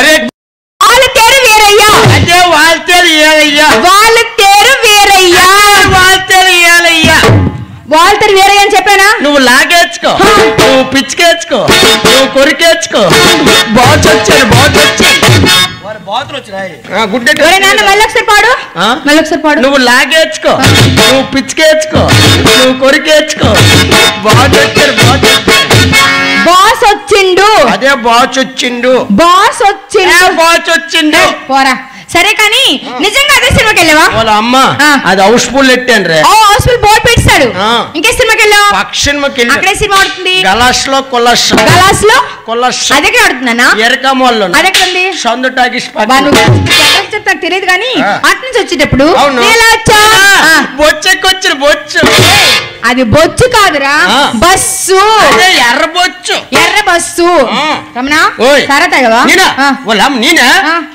వాల్తేరు వీరయ్య
అదే వాల్తేలు ఏలయ్య
వాల్తేరు వీరయ్య
వాల్తేలు ఏలయ్య
వాల్తేరు వీరయ్య అని చెప్పానా
నువ్వు లాగేచ్చుకో నువ్వు పిచ్చికేచ్చుకో నువ్వు కొరికేచ్చుకో బాస్ వచ్చారు
బాతులు వచ్చినాయి
ఒరే నాన్న మళ్ళీ ఒకసారి పాడు మళ్ళీ ఒకసారి పాడు
నువ్వు లాగేచ్చుకో నువ్వు పిచ్చికేచ్చుకో నువ్వు కొరికేచ్చుకో బాస్ వచ్చారు
బాస్ వచ్చిండు
అదే బాస్ వచ్చిండు
బాస్
వచ్చిండు
పోరా సరే కానీ నిజంగా అదే సినిమాకి వెళ్ళావా
వాళ్ళ అమ్మ అది హౌస్ఫుల్ ఎట్టాను రే
హౌస్ఫుల్ బోర్డు పెట్టాడు ఇంకే సినిమాకి వెళ్ళావా
పక్షికి
అక్కడే సినిమా ఆడుతుంది
గలాస్ లో కొల్లస్
అదే ఆడుతున్నానా
ఎరకమోళ్ళు
అదెక్కడ ఉంది
సందు టాకీస్
చెప్తా తెలియదు కానీ అటు నుంచి వచ్చేటప్పుడు
బొచ్చెక్కొచ్చారు బొచ్చు
అది బొచ్చు కాదురా బస్సు
ఎర్ర బొచ్చు
ఎర్ర బస్సు రమణ సరే తగవా
వాళ్ళ అమ్మ నేనా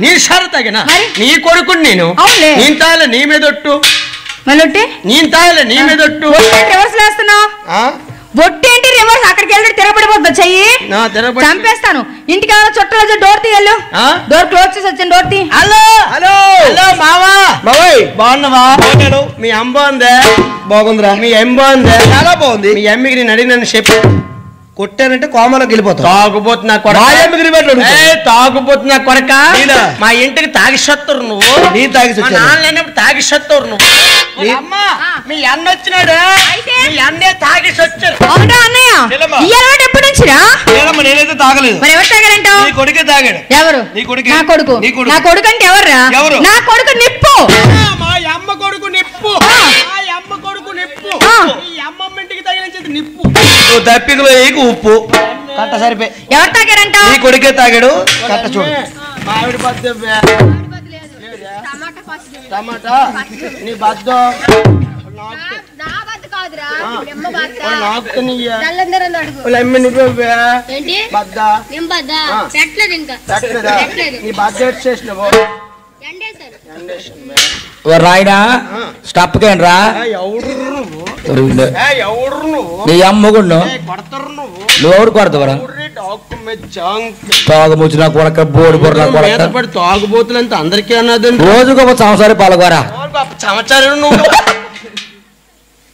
నేను సరే తగిన నీ కొడుకుని నేను తాగలే నీ మీదొట్టు
మళ్ళొట్టి
నేను తాగలే నీ మీదొట్టు
రివర్స్ వేస్తున్నావు బొట్టేంటి రివర్స్ అక్కడికి వెళ్ళి తిరగబడిపోద్దా చెయ్యి చంపేస్తాను ఇంటికి ఏమైనా చుట్టాలు డోర్ తీయలు డోర్ క్లోజ్ చేసి వచ్చాను డోర్ తీ
హలో హలో హలో మావా మావయ్ బాగున్నావా మీ అమ్మ బాగుందా
బాగుందిరా
మీ ఎం బాగుందా
చాలా బాగుంది
మీ అమ్మకి నేను అడిగినని చెప్పు
కొట్టానంటే కోమలోకి వెళ్ళిపోతా
తాగుపోతున్నా తాగుపోతున్నా కొరక మా ఇంటికి తాగిసత్తురు నువ్వు
నీ తాగి
నాన్నప్పుడు తాగిసత్తురు నువ్వు మీ అన్న వచ్చినాడు మీ అన్నే తాగిసొచ్చారు
అన్నయ్య ఎప్పటి నుంచిరా
నేనైతే తాగలేదు
మరి ఎవరు తాగారంటావు
నీ కొడుకే తాగాడు
ఎవరు
నీ కొడుకు
నా కొడుకు నా కొడుకు అంటే ఎవర్రా
ఎవరు
నా కొడుకు నిప్పు
మా అమ్మ కొడుకు నిప్పు మా అమ్మ కొడుకు నిప్పు ఈ అమ్మమ్మ ఇంటికి తగిలించేది నిప్పు
దప్పికలో ఏకు ఉప్పు కట్ట సరిపోయి
ఎవరు తాగారంట
నీ కొడుకే తాగాడు కట్ట చూడు
మామిడి బద్ద టమాటా నీ బద్ద
రాయడా స్టప్కేంటి రా నీ అమ్మగుండు నువ్వు కొడతావరా తాగుముచ్చిన కొడక బోడి బొర్ర కొడక
తాగుబోతులంతా అందరికీ అన్నది
రోజుకు ఒక సంవత్సరం పాల్గొరా
సంవత్సరం నువ్వు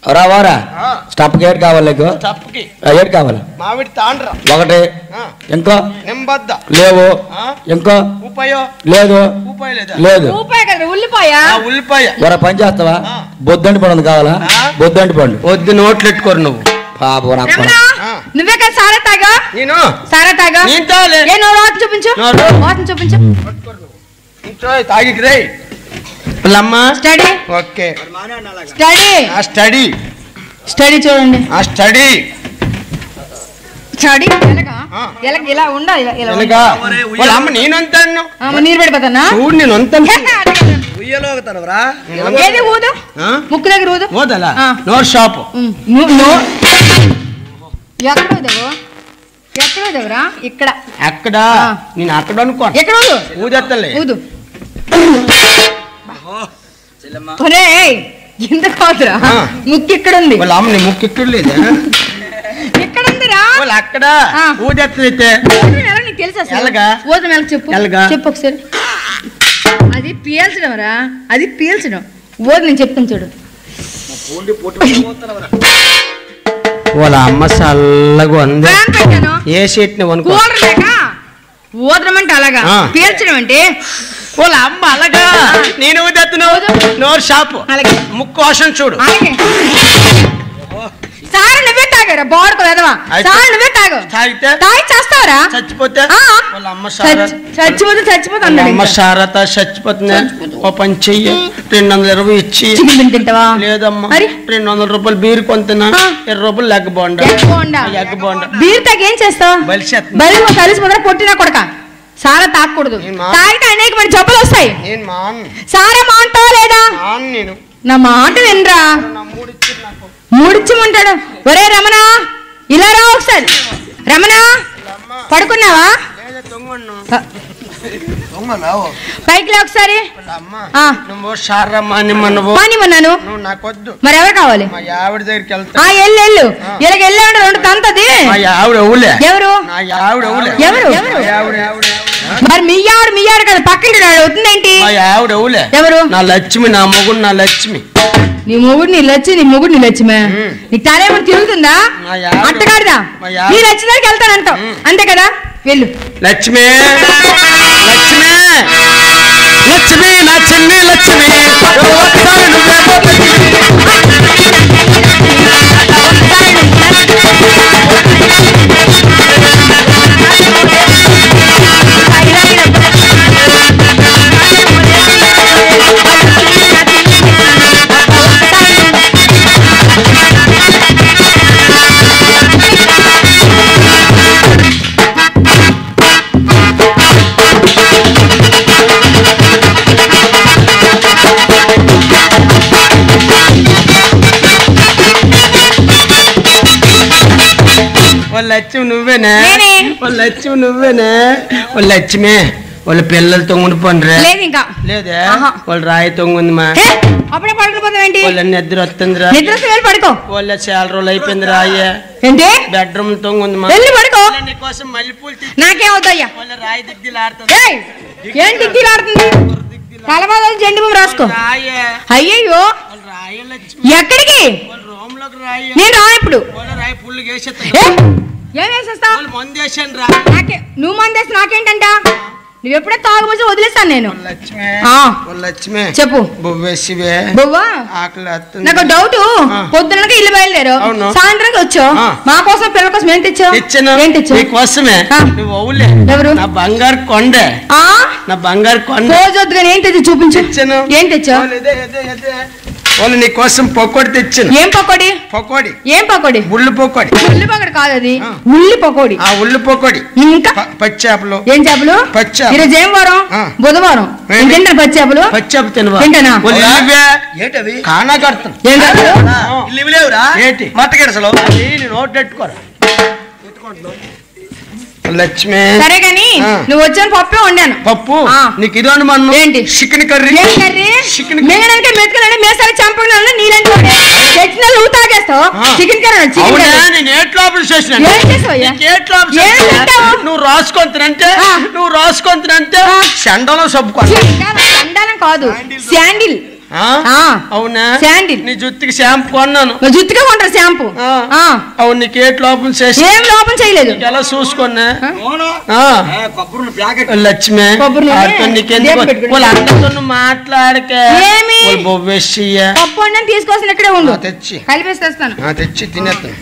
రావారా స్టప్ గేట్ కావాలి నీకు ఏడు కావాలి
మామిడి తాండ్రా
ఒకటి ఇంకో
నింబద్ద
లేవు ఇంకో
ఉపాయో
లేదు లేదు
ఉల్లిపాయ
మరో పని చేస్తావా బొద్దంటి పండు కావాలా బొద్దంటి పండు
వద్దు నోట్లు పెట్టుకోరు నువ్వు
పాప
నువ్వే కదా సారా తాగా
నేను
సారా తాగా
నేను తాగలే
చూపించు చూపించు
తాగి రే
స్టడీ
ఓకే
స్టడీ
స్టడీ
చూడండి
స్టడీ
స్టడీ ఇలా ఉండాలి
వాళ్ళ అమ్మ నేను అంతాను
నీరు పడిపోతానా
చూడు నేను అంతాను
ఏది ఊదు ముక్కు దగ్గర ఊదు
ఊదలా నో షాప్
ఎక్కడ ఇక్కడ
ఎక్కడ నేను అక్కడ అనుకో
ఎక్కడ ఊదు
ఊదెత్తలే
ఊదు ఎందుకు అవుతురా ముక్కు ఇక్కడ ఉంది
వాళ్ళ అమ్మ నీ ముక్కు ఇక్కడ లేదా
ఇక్కడ ఉందిరా
వాళ్ళు అక్కడ ఊదెత్తలైతే
నీకు తెలుసా ఊదం ఎలా చెప్పు చెప్పు ఒకసారి అది పీల్చడం రా అది పీల్చడం ఊదు నేను చెప్తాను చూడు
వాళ్ళ అమ్మ చల్లగా ఉంది ఏ షీట్ ని
ఊదడం అంటే అలాగా, పీల్చడం అంటే
వాళ్ళ అమ్మ అలాగా. నేను నోరు షాపు
అలాగే,
ముక్కు కోసం చూడు.
సార్ నువ్వే తాగారా బాడుకో ఎదవా, సార్ నువ్వే తాగు.
తాగితే
తాగి చేస్తావరా?
చచ్చిపోతే వాళ్ళ అమ్మ
చచ్చిపోతే
అమ్మ సారత చచ్చిపోతుంది. ఓ పని చెయ్యి, 220 ఇచ్చి
తింటావా?
లేదమ్మా, 200 రూపాయలు బీరు కొంతనా, 20 రూపాయలు లెగ్ బోండా.
బీరు తాగి ఏం చేస్తావు? బలి కలిసిపోతా పొట్టినా కొడక. సారా తాగకూడదు, తాగితే అనేక మంది జబ్బులు వస్తాయి. సారా మాంటావా లేదా? నా మాట వినరా, మూడిచ్చిమంటాడు. ఒరే రమణ, ఇలా రా ఒకసారి. రమణ, పడుకున్నావా? పైకి లే ఒకసారి. మరి ఎవరు కావాలి? ఎల్లు ఇలాగ వెళ్ళాడు, 2 తంతది. ఎవరు మరి మీ ఆవిడ కదా, పక్కన అవుతుందేంటి? ఎవరు?
నా లక్ష్మి, నా మొగుడు నా లక్ష్మి.
నీ మొగుడు నీ లక్ష్మి. నీకు తలేమని తిరుగుతుందా? అట్టగాడిదా? నీ లక్ష్మి దగ్గరికి వెళ్తానంటావు అంతే కదా, వెళ్ళు.
లక్ష్మి నా చిన్ని లక్ష్మి, లక్ష్మి నువ్వేనా? లక్ష్మి నువ్వేనా? లక్ష్మి వాళ్ళ పిల్లలు తొంగుండి పండ్రే లేదా? వాళ్ళు రాయి తొంగుంది మా.
అప్పుడే పడుకోపోతావేంటి?
వాళ్ళ నిద్ర వస్తుందిరా.
పడుకో.
వాళ్ళ చాలా రోజులు అయిపోయింది రాయ్యా.
ఏంటి?
బెడ్రూమ్ తొంగుంది మా.
పడుకో.
నీకోసం మల్లెపూలు
నాకేమవుతాయ్యా?
వాళ్ళ రాయి దిగ్గులాడుతుంది.
ఏం దిగ్గులాడుతుంది? కలబాదలు జెండు బామ్ రాసుకో. అయ్యయ్యో, ఎక్కడికి? నేను రా. ఇప్పుడు ఏం వేసేస్తావు? నువ్వు మందేసి నాకేంటంట? నువ్వెప్పుడే తాగుమోసి వదిలేస్తాను నేను. చెప్పు. బొవ్వా, నాకు డౌట్. పొద్దునకి ఇల్లు బయలుదేరు, సాయంత్రానికి వచ్చావు. మా కోసం పిల్లల కోసం ఏం తెచ్చావు?
కోసమే.
ఎవరు?
నా బంగారు కొండ. నా బంగారు కొండ
రోజొద్దు కానీ ఏం తెచ్చి చూపించు. ఏం తెచ్చావు?
వాళ్ళు నీ కోసం పకోడి తెచ్చాను.
ఏం పకోడి? ఏం పకోడి?
ఉల్లి పకోడి.
ఉల్లి పకోడి కాదు, అది ఉల్లి పకోడి.
ఆ ఉల్లి పకోడి.
ఇంకా
పచ్చి చేపలు.
ఏం చేపలు? ఈరోజు ఏం వారం? బుధవారం. తింటాను పచ్చి చేపలు.
పచ్చి చేప
తింటానా?
ఏంటవి? కానా కడతాను. ఏంటి? మట్టకెడసలో నోట్ పెట్టుకోరా. లక్ష్మి,
సరే గాని నువ్వు వచ్చాను పప్పే వండాను.
పప్పు నీకు ఇది అనుమానం ఏంటి? Chicken curry.
మేగడానికి మెతుకులని మేసారి చంపగలను. నీళ్ళని నువ్వు తాగేస్తావు. Chicken curry.
నేను ఏట్ లోపల చేసిన. నువ్వు రాసుకుంటున్నంటే చండలం సబ్బు.
చండాలం కాదు, శాండిల్.
అవునా?
శాండిల్.
నీ జుత్తుకి షాంపూ కొన్నాను.
జుత్తుగా కొంటారు షాంపూ.
అవును, నీకు ఏట్ లోపం చేసి
ఏం లోపం చేయలేదు.
ఎలా చూసుకున్నా? లక్ష్మి, వాళ్ళందరితో మాట్లాడకే.
పప్పు వండని తీసుకొస్తాను, ఇక్కడే ఉండు. తెచ్చి కలిపేస్తాను.
తెచ్చి తినేస్తాను.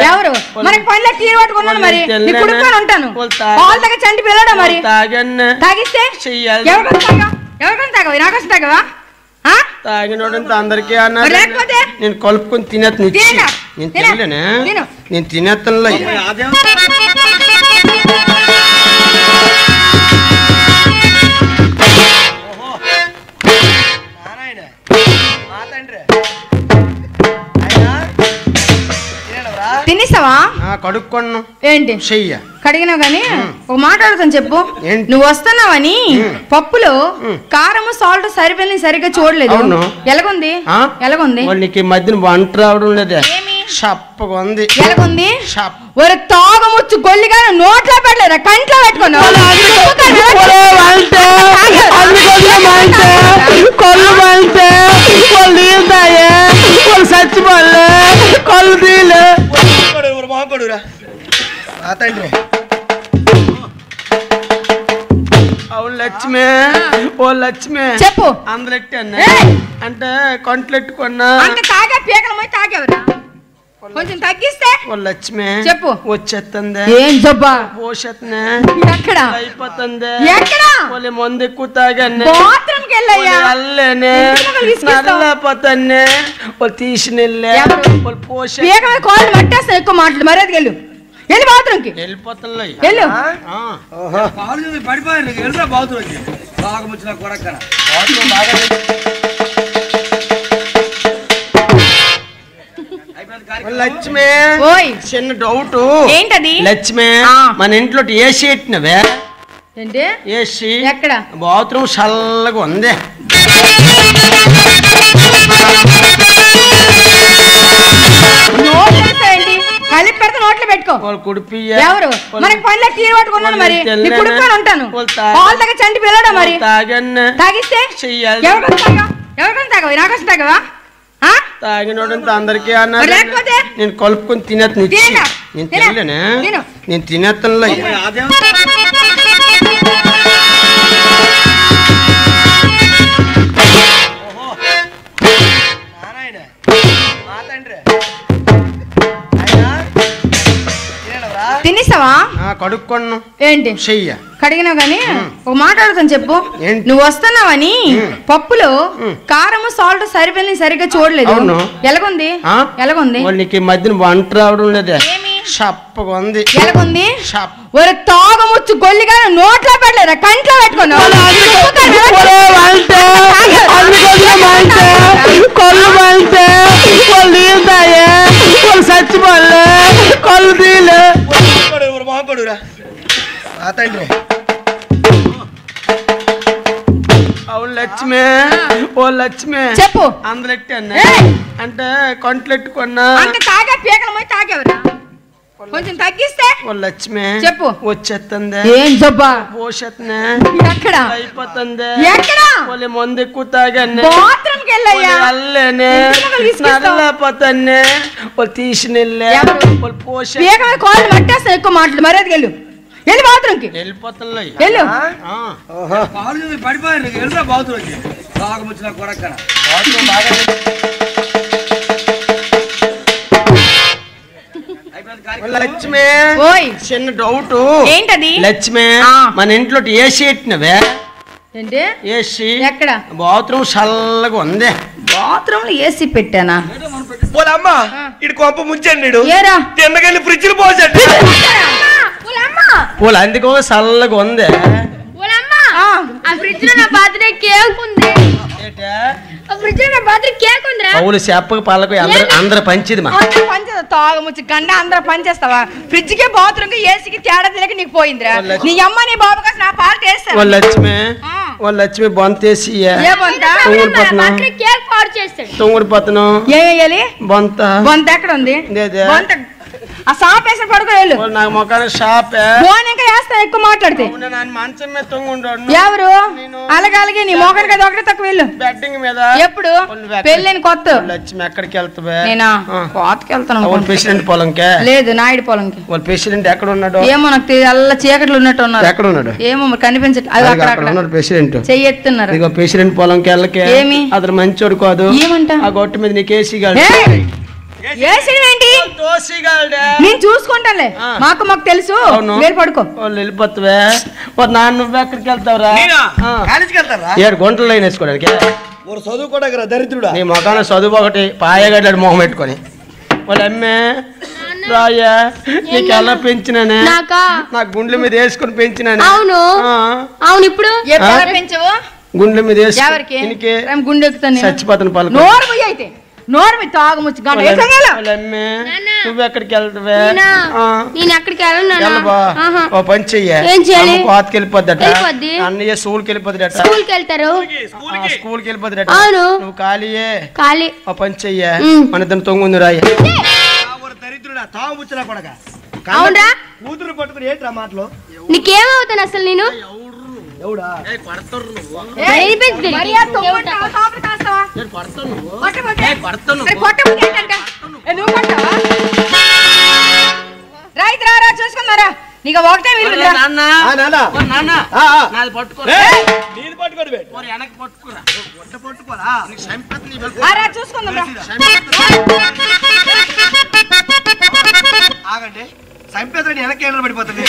ఎవరు? మనకి పనిలో టీ పట్టుకున్నాను. మరి కుడుకొని ఉంటాను. పాలు తగ్గ చంటి పిల్లడా? మరి తాగిస్తే ఎవరికైనా తాగవా? నాకోసం తాగవా?
తాగినోడంత అందరికీ అన్నా.
లేకపోతే
నేను కలుపుకొని తినేస్తాను. నేను తినలేనా? నేను తినేస్తాను. కడుక్కొన్ను
ఏంటి
చెయ్య
కడిగినావు గాని ఒక మాట అడుగుతాను చెప్పు.
ఏంటి?
నువ్వు వస్తున్నావని పప్పులో కారము సాల్ట్ సరిగ్గా చూడలేదు. ఎలాగుంది ఎలాగుంది?
నీకు ఈ మధ్యన వంట రావడం లేదే, షప్పగా ఉంది.
ఎలాగుంది? ఒక తాగముచ్చు గొల్లిగా నోట్లో పెట్టలేదా, కంట్లో పెట్టుకున్నావు.
చచ్చిపోలే కొల్లు తీలే లక్ష్మి ఓ లక్ష్మి
చెప్పు.
అందరెట్టి అంటే కొంటలెట్టుకున్నా
అంటే తాగా పీకలమై తాగేవరా కొంచెం తగ్గిస్తే.
ఓ లక్ష్మి
చెప్పు.
వచ్చేస్తుంది
ఏం జబ్బా
పోషత్నే
ఎక్కడ
అయిపోతుంది
ఎక్కడ
వాళ్ళ మందు ఎక్కువ తాగానే
బాత్రూమ్ కి వెళ్ళయ్యా
అల్లేనే నల్లపోతానే వాళ్ళు తీసినెళ్ళే వాళ్ళు పోష
పీకల కాళ్ళు మట్టేస్తా. ఎక్కువ మాటలు మర్యాద వెళ్ళు వెళ్ళి బాత్రూమ్ కి
వెళ్ళిపోతున్నా
వెళ్ళు.
లక్ష్మి
ఓయ్
చిన్న డౌట్
ఏంటది?
లక్ష్మి మన ఇంట్లో ఏసీ పెట్టినవే
ఏంటి
ఏసీ
ఎక్కడ?
బాత్రూమ్ చల్లగా ఉంది.
కలిపి పెడితే నోట్లో పెట్టుకో.
వాళ్ళు కుడిపి
ఎవరు మనకి పనిలో తీరు పట్టుకున్నాను మరి కుడుకొని ఉంటాను. పాలు తగ్గ చంటి పిల్లడా మరి తాగిస్తే ఎవరికైనా తాగవా నాకోసం తాగవా?
తాగినోడంతా అందరికీ అన్నారు. నేను కలుపుకొని తినేస్తాను. నేను తినలేనే, నేను తినేస్తానులే.
తినేసావా?
కడుక్కొన్ను
ఏంటి
చెయ్య
కడిగినావు గాని ఒక మాట అడుగుతాను చెప్పు.
ఏంటి?
నువ్వు వస్తున్నావని పప్పులో కారము సాల్ట్ సరిగ్గా చూడలేదు. ఎలాగుంది ఎలాగుంది?
నీకు ఈ మధ్యన వంట రావడం లేదే, షప్పగా ఉంది.
ఎలాగుంది? ఒక తాగముచ్చు గొల్లిగా నోట్లో పెట్టలేదా, కంట్లో పెట్టుకున్నావు.
కొల్లు మంటే వాళ్ళు తీరుతాయే వాళ్ళు చచ్చిపోలే కొల్లు తీలే అవును లక్ష్మి ఓ లక్ష్మి
చెప్పు.
అందరెట్టి అంటే కొంటలెట్టుకున్నా
అంటే తాగా పీకలమై తాగేవరా కొంచెం తగ్గిస్తే.
ఓ లక్ష్మి
చెప్పు.
వచ్చేస్తుంది
ఏం జబ్బా
పోషత్నే
ఎక్కడ
అయిపోతుంది
ఎక్కడ?
వాళ్ళ మందు ఎక్కువ తాగానే
బాత్రూమ్ కి వెళ్ళయ్యా
అల్లేనే నల్లపోతానే వాళ్ళు తీసినెళ్ళే వాళ్ళు పోష
పీకల కాళ్ళు మట్టేస్తా. ఎక్కువ మాటలు మర్యాద వెళ్ళు వెళ్ళి బాత్రూమ్ కి
వెళ్ళిపోతున్నా
వెళ్ళు.
లక్ష్మి
ఓయ్
చిన్న డౌట్
ఏంటది?
లక్ష్మి మన ఇంట్లో ఏసీ పెట్టినవే
ఏంటి
ఏసీ
ఎక్కడ?
బాత్రూమ్ చల్లగా ఉంది.
బాత్రూమ్ లో ఏసీ పెట్టానా?
పోలమ్మా ఇటు కొంప ముంచండి
ఏరా
తిన్నకెళ్ళి ఫ్రిడ్జ్ పోసండి.
పోలు అందుకో చల్లగా ఉంది.
ఫ్రిడ్జ్ లో నా బర్త్డే కేక్ ఉంది. ఫ్రిడ్జ్ లో నా బర్త్డే కేక్ ఉందిరా.
పౌలు చెప్పక పాలకు అందరు పంచిది మా
పంచేస్తా తాగముచ్చు గండ అందరూ పనిచేస్తావా? ఫ్రిడ్జ్ కి బాత్రూమ్ కి ఏసీకి తేడా తెలియక నీకు పోయిందిరా. నీ అమ్మ నీ బాబు కాదు నా పాలు టేస్ట్.
వాళ్ళ లక్ష్మి బొంతేసి
కేక్ పాడు చేస్తాడు.
తొంగుడిపోతాను
ఏం వేయాలి?
బొంత
బొంత ఎక్కడ ఉంది? బొంత ఆ షాప్ వేసిన పడుకో వెళ్ళు.
నాకు మొక్కన షాప్
ఫోన్ ఇంకా వేస్తా ఎక్కువ మాట్లాడితే.
మంచం మీద తొంగుండు
ఎవరు అలాగే నీ మోకన్ కదా ఒకటే తక్కువ వెళ్ళు.
బెడ్డింగ్ మీద
ఎప్పుడు పెళ్ళని కొత్త
లక్ష్మి ఎక్కడికి వెళ్తావే?
నేనా కోతకి వెళ్తాను.
ప్రెసిడెంట్ పొలంకే?
లేదు నాయుడు పొలంకి.
వాళ్ళ ప్రెసిడెంట్ ఎక్కడ ఉన్నాడు?
ఏమో నాకు అల్ల చీకట్లు ఉన్నట్టు ఉన్నారు.
ఎక్కడ ఉన్నాడు?
ఏమో మరి కనిపించట్లేదు.
ప్రెసిడెంట్
చెయ్యెత్తున్నారు.
ఇక ప్రెసిడెంట్ పొలంకి వెళ్ళకే
ఏమి
అతను మంచోడు కాదు.
ఏమంట?
ఆ గొట్టు మీద నీకు ఏసీ
ఏంటి నేను చూసుకుంటానులే. మాకు తెలుసు. మీరు పడుకో.
వాళ్ళు వెళ్ళిపోతావే. నాన్న నువ్వు ఎక్కడికి వెళ్తావురా? ఏడు గంటలు లైన్ వేసుకోవడానికి
చదువుకోవడానికి దరిద్రుడా.
నీ మొఖాన చదువు ఒకటి పాయగడ్డాడు మొహం పెట్టుకొని. వాళ్ళ అమ్మే రాయా నీకు ఎలా పెంచినానే? నాకు గుండెల మీద వేసుకుని పెంచినానే.
అవును అవును. ఇప్పుడు
పెంచవు
గుండెల మీద
గుండె ఎక్కుతాను.
చచ్చిపోతాను పలుకు.
నోరు పోయి అయితే నోరు మీ తాగముచ్చు గంట
నువ్వు ఎక్కడికి వెళ్తావే
నేను ఎక్కడికి వెళ్ళను
ఓ పని చెయ్యి
ఏం చేయాలి
కోతకి వెళ్ళిపోద్దట అన్నయ్య స్కూల్కి వెళ్ళిపోద్దట
స్కూల్కి వెళ్తారు
స్కూల్కి వెళ్ళిపోద్దట
అవును
నువ్వు ఖాళీయే
ఖాళీ
ఓ పని చెయ్యి మన ఇద్దరు తొంగుంది రాయి
దరిద్రుడా తాగుముచ్చరా కొడక
అవునరా
కూతురు పట్టుకుని ఏంట్రా మాటలు
నీకేమవుతాను అసలు నేను
ఎవడా
రైతురా చూసుకున్నారా నీకు ఒకటే చూసుకుందా
ఆగండి సంపేదని వెనక్కి పడిపోతుంది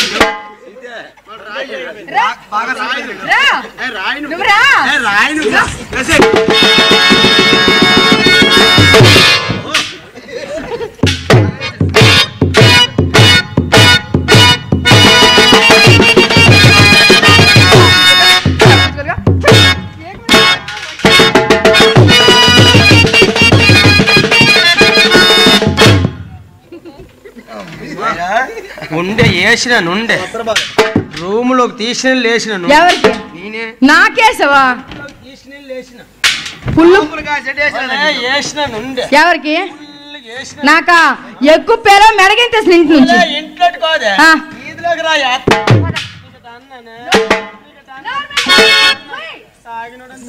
ఉండే వేసిన నుండే రూమ్ లోకి తీసిన లేచిన
ఎవరికి నాకేసవా పుల్లు ఎవరికి నాకా ఎక్కువ పేరు మెడగెంతేసిన ఇంటి నుంచి
ఇంట్లో కాదే ఈదిలోకి రాయా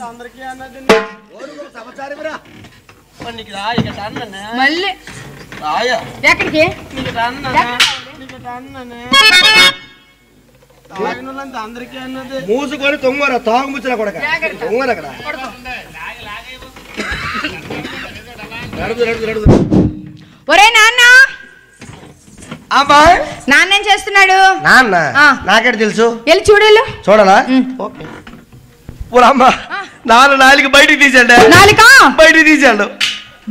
అందరికీ అన్నది
మళ్ళీ ఎక్కడికి
అందరికీ అన్నది
మూసుకొని తొంగరా తాగు ముచ్చరా కొడక తొంగరు అక్కడ
ఒరే నాన్న
అమ్మా
నాన్న ఏం చేస్తున్నాడు
నాన్న నాకేట తెలుసు
వెళ్ళి చూడలు
చూడాలా అమ్మా నాలుగు బయటికి తీసాడు
నాలుక
బయటికి తీసాడు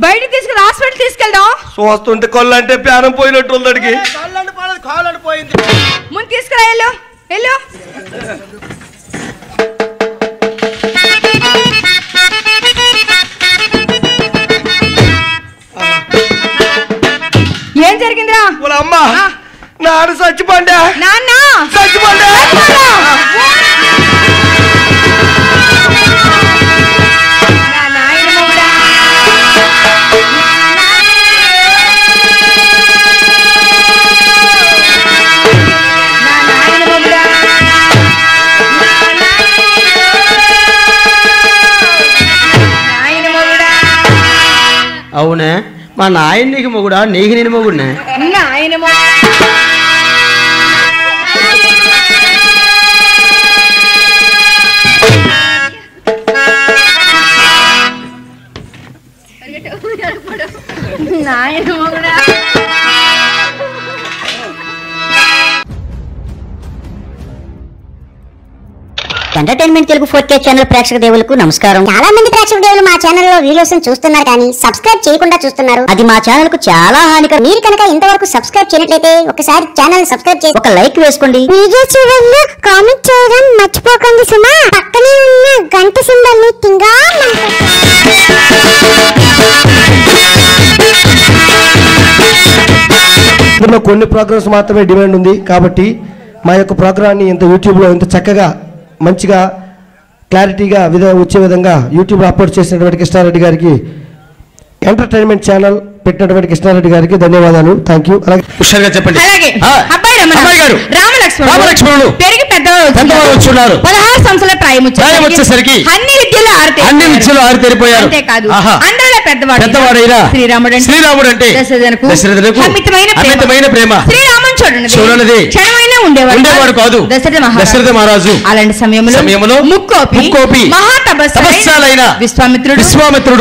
బయటికి తీసుకుని హాస్పిటల్ తీసుకెళ్దాం
చూస్తుంటే కొల్లంటే ప్రాణం పోయినట్టు ఉందడికి
ముందు తీసుకురా వెళ్ళు వెళ్ళు ఏం జరిగిందిరా
అమ్మా నాన్న చచ్చిపోండా
నాన్న
చచ్చిపోండా
అవునే మా నాయన నీకు మొగుడా నీకు నేను మొగుడినే
నాయన మొగుడా
ఎంటర్టైన్మెంట్ తెలుగు 4K ఛానల్ ప్రేక్షక దేవులకు నమస్కారం.
చాలా మంది ప్రేక్షక దేవులు మా ఛానల్లో వీడియోస్ చూస్తున్నారు కానీ సబ్స్క్రైబ్ చేయకుండా చూస్తున్నారు.
అది మా ఛానల్ కు చాలా హానికరం.
మీరు కనుక ఇంతవరకు సబ్స్క్రైబ్ చేయనట్లయితే ఒకసారి ఛానల్ సబ్స్క్రైబ్ చేసి
ఒక లైక్ వేసుకోండి.
వీడియో చివరిలో కామెంట్ చేయడం మర్చిపోకండి సుమా. పక్కనే ఉన్న గంట సింబల్ ని టింగా
ఇందులో కొన్ని ప్రోగ్రామ్స్ మాత్రమే డిమాండ్ ఉంది కాబట్టి మా యొక్క ప్రోగ్రామ్ని ఇంత యూట్యూబ్లో ఇంత చక్కగా మంచిగా క్లారిటీగా వచ్చే విధంగా యూట్యూబ్లో అప్లోడ్ చేసినటువంటి కృష్ణారెడ్డి గారికి ఎంటర్టైన్మెంట్ ఛానల్ పెట్టినటువంటి కృష్ణారెడ్డి గారికి ధన్యవాదాలు. Thank you. అలాగే
హుషారుగా చెప్పండి.
అలాగే
అబ్బాయి గారు
రామలక్ష్మణుడు పెరిగి పెద్దవారు వచ్చున్నారు. 16 సంవత్సరాల ప్రాయం వచ్చేసరికి అన్ని విద్యలో ఆరితేరిపోయారు. అంతేకాదు అందరిలో పెద్దవాడైనా శ్రీరాముడు అంటే దశరథునకు అమితమైన ప్రేమ. శ్రీరాముని చూడనది క్షణమైనా ఉండేవాడు కాదు దశరథ మహారాజు. అలాంటి సమయంలో ముక్కోపి మహాతపస్సాలైన విశ్వామిత్రుడు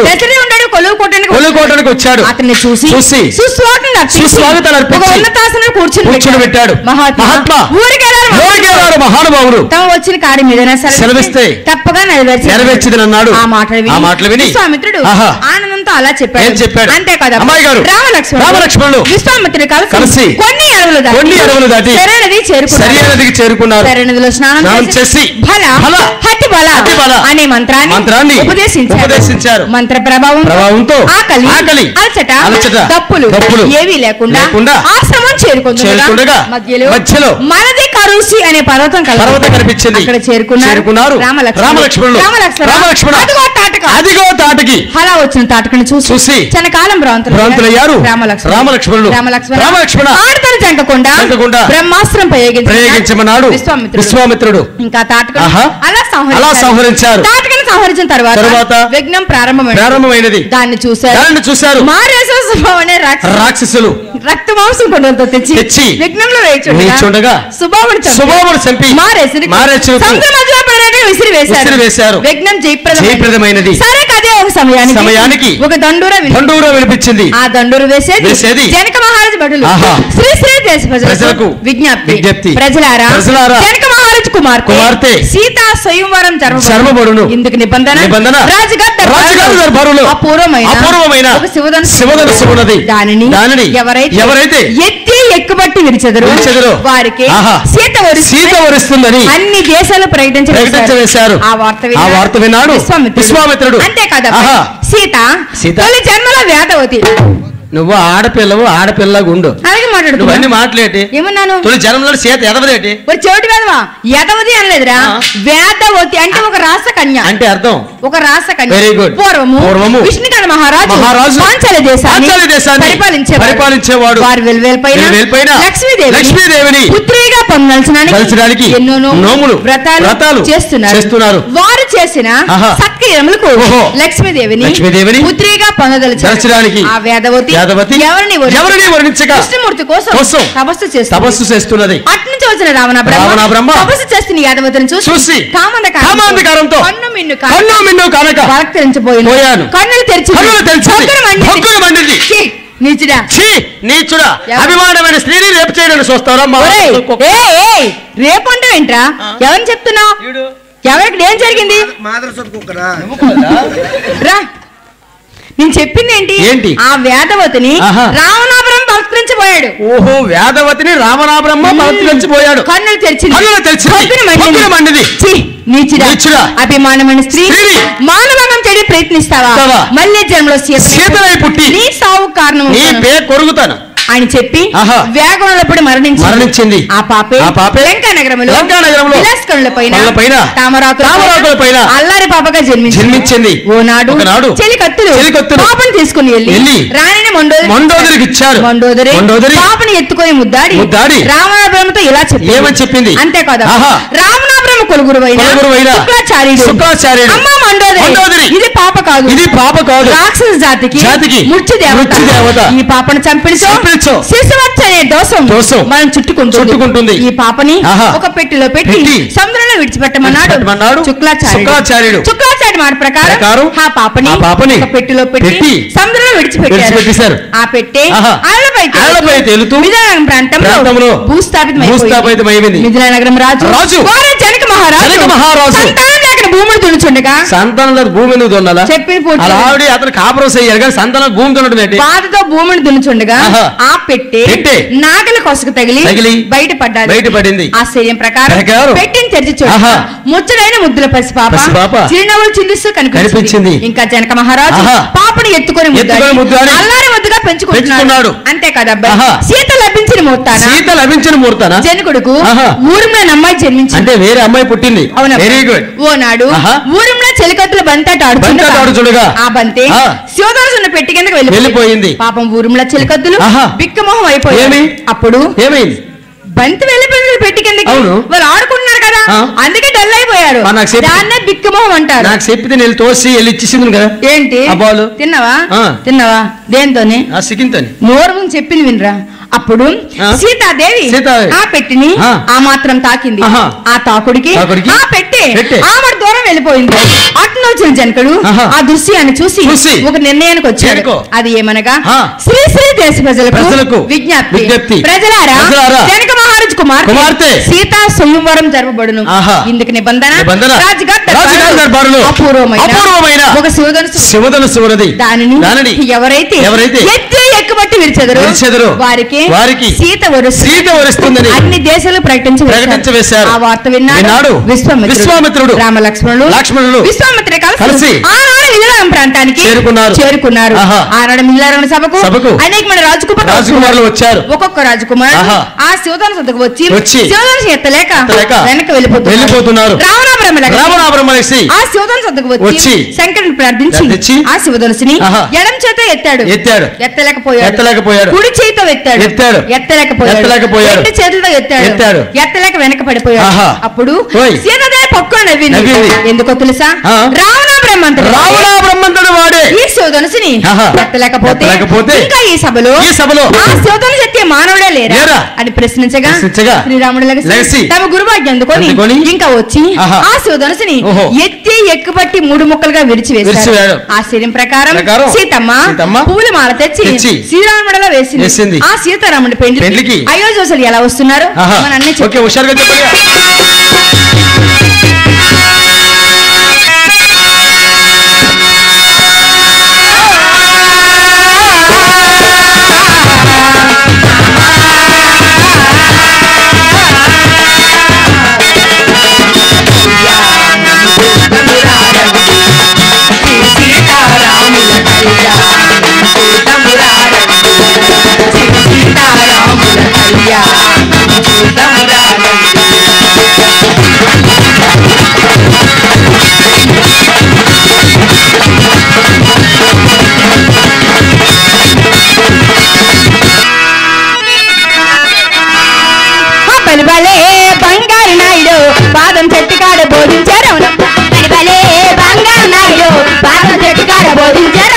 దశరథుడు ఉండడు కొలువుకోవడానికి వచ్చాడు. అతన్ని చూసి సుస్వాగతం ఉన్నతాసనం కూర్చుని పెట్టాడు. మహాత్మా ఊరికెళ్ళాలి
గారు మహానుభావుడు
తమ వచ్చిన కార్యం ఏదైనా
సెలవిస్తే
తప్పగా
నెరవేర్చింది అన్నాడు.
ఆ మాటలు విని విశ్వామిత్రుడు ఆనందంతో అలా చెప్పాడు. అంతే కదా
అమ్మాయి గారు రామలక్ష్మణులు
విశ్వామిత్రుడు
కలిసి కొన్ని అడవులు దాటి సరైనదికి చేరుకున్నారు.
సరైనదిలో స్నానం చేసి హతి బల అనే మంత్రాన్ని ఉపదేశించారు. మంత్ర ప్రభావంతో ఆకలి అలచట దప్పులు ఏవీ లేకుండా ఆశ్రమం చేరుకుంటుండగా మధ్యలో మనది కరుసి అనే పర్వతం కనిపించింది. అక్కడ చేరుకున్నారు రామలక్ష్మణులు. అదిగో తాటకి అలా వచ్చిన తాటకని చూసి చనకాలం భ్రాంతులయ్యారు రామలక్ష్మణులు. ఆడతను చంకకుండా బ్రహ్మాస్త్రం ప్రయోగించమన్నాడు విశ్వామిత్రుడు. ఇంకా తాటకను అలా సంహరించారు. తాటకను సంహరించిన తర్వాత విఘ్నం ప్రారంభమైనది. దాన్ని చూశారు మారేసోనే రాక్షసులు రక్త మాంసం కొండలతో తెచ్చి విఘ్నంలో వేయించుండగా సుబాహుడు చంపి మారేసి విసిరివేశారు. విఘ్నం జయప్రదమైనది. సరే కదే ఒక సమయానికి ఒక దండూర వినిపించింది. ఆ దండూర వేసేది జనక మహారాజు భటులు శ్రీ దేశ ప్రజలకు విజ్ఞప్తి. ప్రజలారా జనక మహారాజు కుమార్తె సీతా స్వయంవరం జరపబడును. ఇందుకు నిబంధన రాజుగారి దర్బారులో అపూర్వమైన ఒక శివధనుస్సు ఉన్నది. దానిని ఎవరైతే ఎత్తి ఎక్కుబట్టి విరిచెదరు వారికి సీత వరిస్తుందని అన్ని దేశాలు ప్రకటించారు. ఆ వార్త విన్నాడు విశ్వామిత్రుడు. అంతే కదా సీత తొలి జన్మల వేదవతి.
నువ్వు ఆడపిల్లగా ఉండు.
అలాగే మాట్లాడు.
నువ్వు మాట్లాడి
ఏమన్నాను?
తొలి జన్మలో సీత ఎదవదేటి?
ఒక చోటు వేదవా ఎదవది అనలేదురా. వేదవతి అంటే ఒక రాసకన్య అంటే అర్థం. ఒక రాసకన్య. Very good. పూర్వము విష్ణుకర్ణ మహారాజు పాంచాల దేశాన్ని పరిపాలించేవాడు. వారి వెల్వేల్పైన లక్ష్మీదేవిని పుత్రిగా పొందాల్సినానికి ఎన్నో నోములు వ్రతాలు చేస్తున్నారు. వారు చేసిన సత్క్రియములకు లక్ష్మీదేవిని పుత్రిగా పొందదలచడానికి ఆ వేదవతి ఎవరిని వర్ణించక కృష్ణమూర్తి కోసం తపస్సు చేస్తున్నది. అట్నుంచి వచ్చిన రావణ బ్రహ్మ తపస్సు చేస్తున్న యాదవతిని చూసి కామాంధకారంతో కన్ను మిన్ను కనుక భక్తించిపోయాను. కన్నులు తెరిచి నీచుడా అభిమానమైన స్త్రీని రేపు చేయడానికి చూస్తారా? రేపు అంటే ఏంట్రా? ఎవరిని చెప్తున్నావు? ఎవరికి ఏం జరిగింది? రా నేను చెప్పింది ఏంటి? ఆ వేదవతిని రావణాబ్రహ్మ బలత్కరించిపోయాడు. ఓహో వేదవతిని రావణాబ్రహ్మ బలత్కరించిపోయాడు. కన్నులు తెరిచి మండిది. నీచుడా అభిమానమైన స్త్రీ మానవంగం చేయడం ప్రయత్నిస్తావా? మళ్ళీ జన్మలో సీతలై పుట్టి నీ సావు కారణం కొరుగుతాను అని చెప్పి వేగంలో మరణించింది. ఆ పాపే లంకా నగరంలో విలాసకనులపైన తామరాకులపైన అల్లారి పాపగా జన్మించింది. ఓనాడు చెలికత్తులు పాపను తీసుకుని వెళ్ళి రాణిని మండోదరికి ఇచ్చారు. మండోదరి పాపని ఎత్తుకొని ముద్దాడి రావణాబ్రహ్మతో ఇలా చెప్పింది. అంతేకాదు రావణాబ్రహ్మ కొలుగురువైన శుక్రాచార్యుడు అమ్మ మండోదరి ఇది పాప కాదు రాక్షస జాతికి ముచ్చు దేవత. ఈ పాపను చంపిన శిశువచ్చ అనే దోషం మనం చుట్టుకుంటుంది. ఈ పాపని ఒక పెట్టిలో పెట్టి సముద్రంలో విడిచిపెట్టమన్నాడు శుక్రాచార్యుడు. మాట ప్రకారం ఆ పాపని ఒక పెట్టిలో పెట్టి సముద్రంలో విడిచిపెట్టారు. ఆ పెట్టే అలపై తేలుతూ మిథిలానగరం ప్రాంతంలో భూస్థాపితమైంది. మిథిలానగరం రాజు జనక మహారాజు భూమిని దున్నుచుండగా సంతానంలో భూమి ఎందుకు దున్నాలా చెప్పిన ఆవిడ అతను కాపురం చేయాలి కానీ సంతానం భూమి దున్నడం ఏంటి? బాధతో భూమిని దున్నుచుండగా ఆ పెట్టే నాగలి కొసకు తగిలి బయటపడింది. ఆ శరీరం ప్రకారం పెట్టిని తెరిచి చూడ ముచ్చడైన ముద్దుల పసిపాప చిరునవ్వులు చిందిస్తూ కనిపించింది. ఇంకా జనక మహారాజు పాపని ఎత్తుకొని అల్లారి ముద్దుగా పెంచుకుంటున్నాడు. అంతే కదా సీత లభించిన ముహూర్తాన జనకుడుకు ఊరిలో అమ్మాయి జన్మించింది. అంటే వేరే అమ్మాయి పుట్టింది. అవునా? Very good. ఓనాడు ఊరిలో చెలికత్తుల బంతాట ఆడుచుండగా ఆ బంతే శివదాసు పెట్టి కిందకి వెళ్ళిపోయింది. పాపం ఊరిలో చెలికత్తులు బిక్కమోహం అయిపోయింది. అప్పుడు ఏమైంది? బంతి వెళ్ళిపోయింది పెట్టి కిందకి. వాళ్ళు ఆడుకుంటున్నారు కదా అందుకే డల్ అయిపోయారు. దాన్నే బిక్కమోహం అంటారు. నాకు చెప్పితే నేను తోసి వెళ్ళి ఇచ్చేసింది కదా. ఏంటి తిన్నావా? దేంతోని? నోరు చెప్పింది వినరా. అప్పుడు సీతాదేవి ఆ పెట్టిని ఆ మాత్రం తాకింది. ఆ తాకుడికి ఆ పెట్టే ఆమె దూరం వెళ్ళిపోయింది. అటు వచ్చిన జనకుడు ఆ దృశ్యాన్ని చూసి ఒక నిర్ణయానికి వచ్చాడు. అది ఏమనగా, శ్రీ శ్రీ దేశ ప్రజలకు విజ్ఞప్తి, ప్రజలారా జనక మహారాజు కుమార్తె సీతా స్వయంవరం జరపబడును. ఇందుకు నిబంధన అపూర్వమైన ఒక శివధనుస్సు ఉన్నది. దానిని ఎవరైతే ఎక్కుబట్టి విరిచెదరో వారికి సీత వరుస్తుందని అన్ని దేశాలు ప్రకటించవేశారు. ఆ వార్త విన్నాడు విశ్వామిత్రుడు, రామలక్ష్మణులు విశ్వామిత్రుడు కలిసి ఆనాడు మిలిలారం ప్రాంతానికి చేరుకున్నారు. ఆనాడు మిలిలారం సభకు అనేక మంది రాజకుమారులు వచ్చారు. ఒక్కొక్క రాజకుమారుడు ఆ శివధనుసు వద్దకు వచ్చి శివధనుసు ఎత్తలేక వెనక వెళ్ళిపోతున్నారు. రావణాపురం ఆ శివధనుసు వద్దకు వచ్చి శంకరుని ప్రార్థించి ఆ శివధనుసుని ఎడం చేత ఎత్తాడు. ఎత్తలేకపోయాడు. కుడి చేతితో ఎత్తాడు. ఎత్తలేకపోయాడు. రెండు చేతులతో ఎత్తాడు. ఎత్తలేక వెనక పడిపోయాడు. అప్పుడు సీతాదేవి పక్కన నవ్వింది. ఎందుకో తెలుసా? రావణ బ్రహ్మంతుడు వాడే ఈ శివధనుసుని ఎత్తలేకపోతే ఇంకా ఈ సభలో ఆ శివధనుసు ఎత్తే మానవుడే లేరా అని ప్రశ్నించగా శ్రీరాముడు లెగసి తమ గురువాజ్ఞ అందుకొని ఇంకా వచ్చి ఆ శివధనుసుని ఎత్తి ఎక్కుబట్టి 3 ముక్కలుగా విరిచివేశాడు. ఆ శరీరం ప్రకారం సీతమ్మ పూల మాల తెచ్చి శ్రీరాముడిలో వేసింది. ఆ సీతారాముడి పెండ్లికి అయోధ్యవాసులు ఎలా వస్తున్నారు మన అన్ని బంగారు నాయుడు పాదం చెట్టు కాడ బోధించారు. బంగారు నాయుడు పాదం చెట్టు కాడ బోధించారు.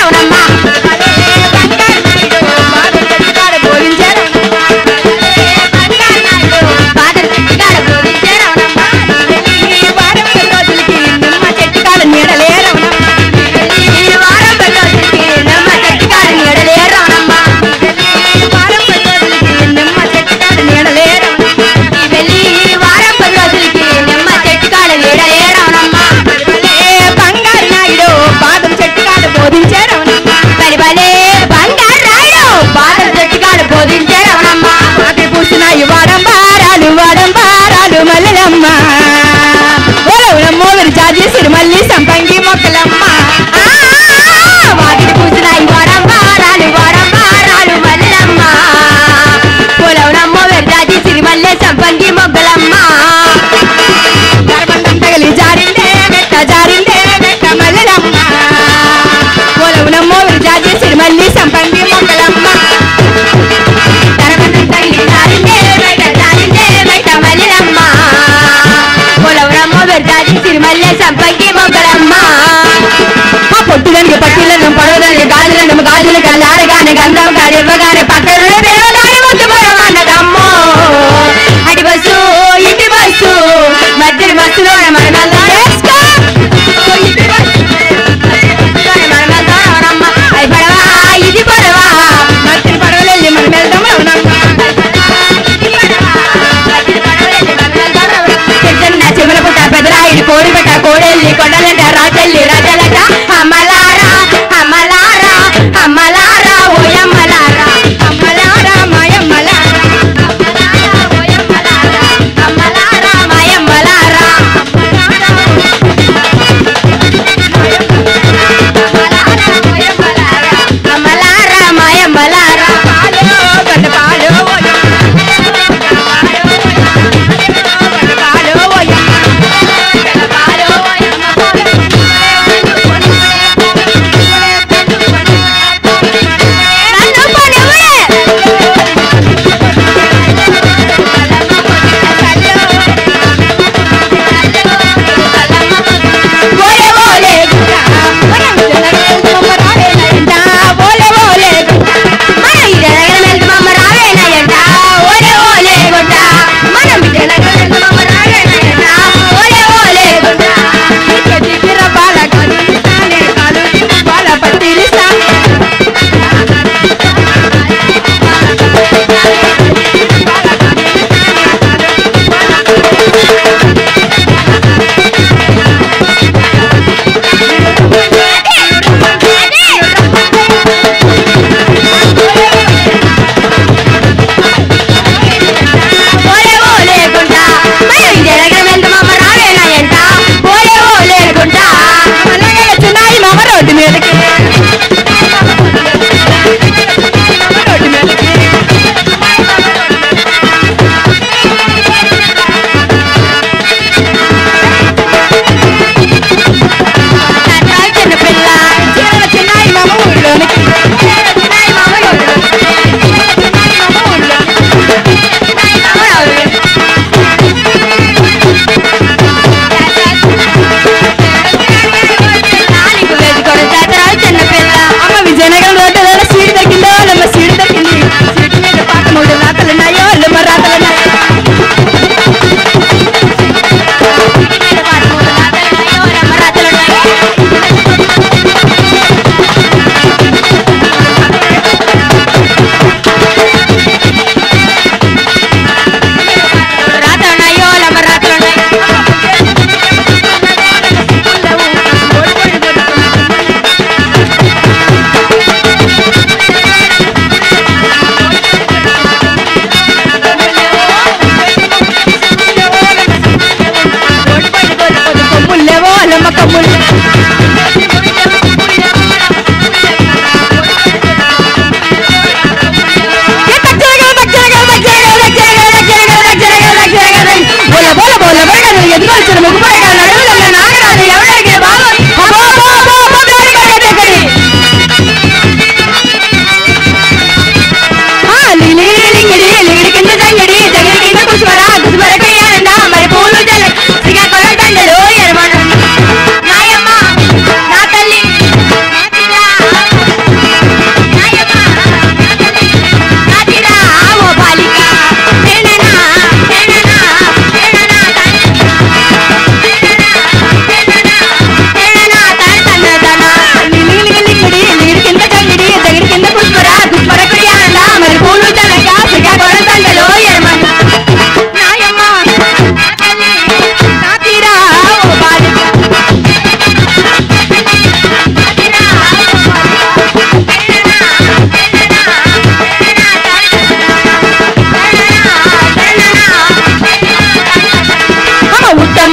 మళ్ళీ సంపంగి మొక్కలమ్మ వాటిని పూసినాయి వారంబారాలు మల్లమ్మ పొలవునమ్మ వెర్రాజి సిరిమల్లె సంపంగి మొగ్గలమ్మ గర్భంతం తగిలి జారిందే మెట్ట మల్లెలమ్మ పొలవునమ్మ వెర్రాజి సిరిమల్లి సంపంగి మొగ్గలమ్మ గర్భంతం తగిలి జారిందే మెట్ట మల్లెలమ్మ పొలవునమ్మ వెర్రాజి సిరిమల్లె సంపంగి మొగ్గలమ్మ ఆ పొట్టుదానికి పట్టిలను పొడవదానికి గాజులు కళ్ళాడగానే గంధం కాదు ఇవ్వగానే పక్కన దేవగానే ముద్దుమన్నదమ్మో అడి బస్సు ఇంటి బస్సు మధ్య బస్సులో మనమల్లా వేసుకో అది పడవా ఇది పడవా మధ్య పడవలెళ్ళి మనం వెళ్దాం చెవుల పుట్ట పెదరాయిడి కోడి పెట్ట కోడెల్లి కొండలంట రాజల్లి రాజలట అమ్మలారా ఓయమ్మలారా మాయమ్మలారా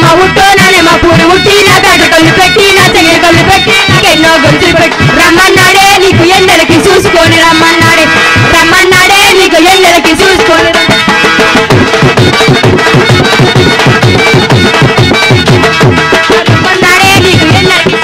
మా ఉట్టోనే మా పూరు ఉట్టి నా కాటు కళ్ళు పెట్టి నా చెయ్యి కళ్ళు పెట్టి ఎన్నో గొంతులు పెట్టి రమ్మన్నాడే నీకు ఎండలకి చూసుకొని రమ్మన్నాడే నీకు ఎండలకి చూసుకొని రమ్మన్నాడే నీకు ఎండలకి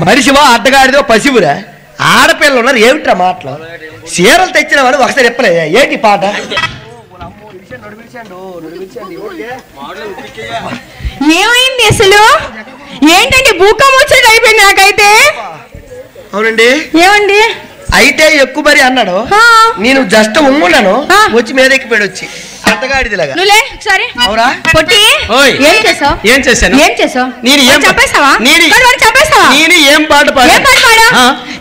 మనిషివా అడ్డగాడిదో పసివురా ఆడపిల్లలు ఉన్నారు ఏమిట్రా మాటలు చీరలు తెచ్చిన వాడు ఒకసారి చెప్పలే ఏంటి పాట
ఏమైంది అసలు ఏంటండి భూకం వచ్చినట్టు అయిపోయింది నాకైతే
అవునండి
ఏమండి
అయితే ఎక్కువ మరి అన్నాడు నేను జస్ట్ ఉమ్మున్నాను వచ్చి మీదెక్కిపోయాడు వచ్చి అడ్డగాడిదిలాగా
నువ్వులే సరే
అవురా
పొట్టి ఏం చేసావు
ఏం చేశాను
ఏం చేసావు
నేను ఏం
చెప్పేసావా
చెప్పేసావా నేను ఏం పాట పాడా